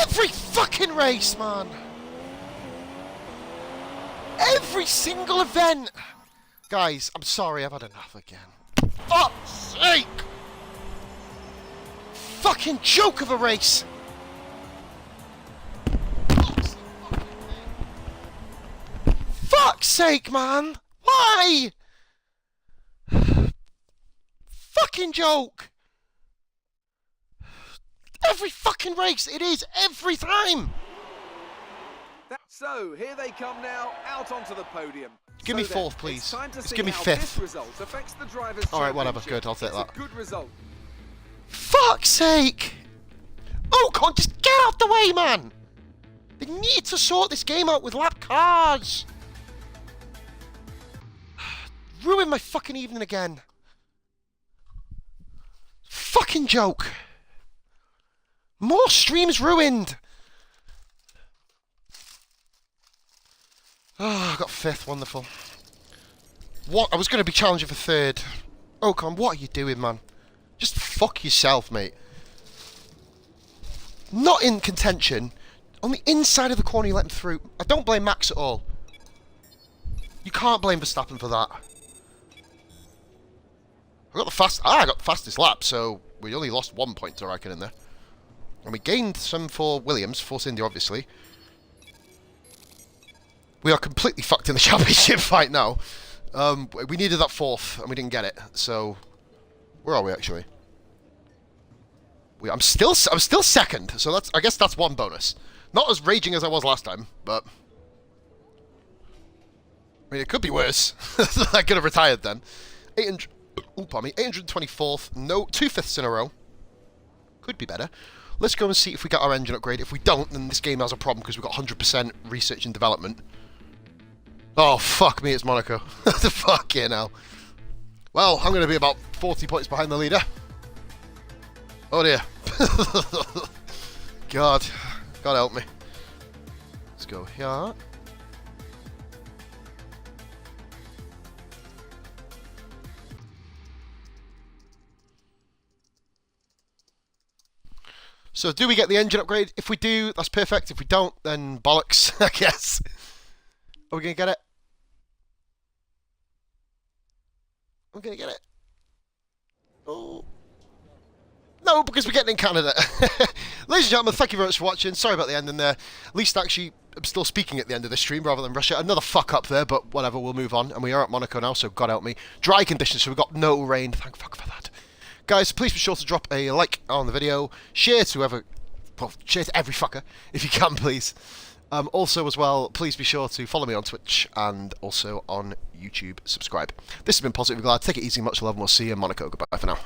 Every fucking race, man! Every single event! Guys, I'm sorry, I've had enough again. Fuck's sake! Fucking joke of a race! Fuck's sake, man! Why? Fucking joke! Every fucking race, it is, every time! So, here they come now, out onto the podium. Give me 4th, please. Just give me 5th. Alright, whatever, good, I'll take that. Good result. Fuck's sake! Ocon, just get out the way, man! They need to sort this game out with lap cars! Ruin my fucking evening again. Fucking joke. More streams ruined. Oh, I got 5th, wonderful. What? I was going to be challenging for 3rd. Ocon, what are you doing, man? Just fuck yourself, mate. Not in contention. On the inside of the corner, you let him through. I don't blame Max at all. You can't blame Verstappen for that. I got the fastest lap, so we only lost 1 point, I reckon, in there. And we gained some for Williams, Force India, obviously. We are completely fucked in the championship fight now. We needed that 4th, and we didn't get it. So, where are we actually? I'm still 2nd. So I guess that's one bonus. Not as raging as I was last time, but I mean it could be worse. I could have retired then. 824th. No, 2 5ths in a row. Could be better. Let's go and see if we get our engine upgrade. If we don't, then this game has a problem because we've got 100% research and development. Oh, fuck me, it's Monaco. Fucking hell. Well, I'm going to be about 40 points behind the leader. Oh dear. God help me. Let's go here. So do we get the engine upgrade? If we do, that's perfect. If we don't, then bollocks, I guess. Are we going to get it? I'm going to get it. Oh. No, because we're getting in Canada. Ladies and gentlemen, thank you very much for watching. Sorry about the ending there. At least actually, I'm still speaking at the end of the stream rather than Russia. Another fuck up there, but whatever, we'll move on. And we are at Monaco now, so God help me. Dry conditions, so we've got no rain. Thank fuck for that. Guys, please be sure to drop a like on the video. Share to whoever... Well, share to every fucker, if you can, please. Also, as well, please be sure to follow me on Twitch and also on YouTube. Subscribe. This has been Positive Glad. Take it easy, much love, and we'll see you in Monaco. Goodbye for now.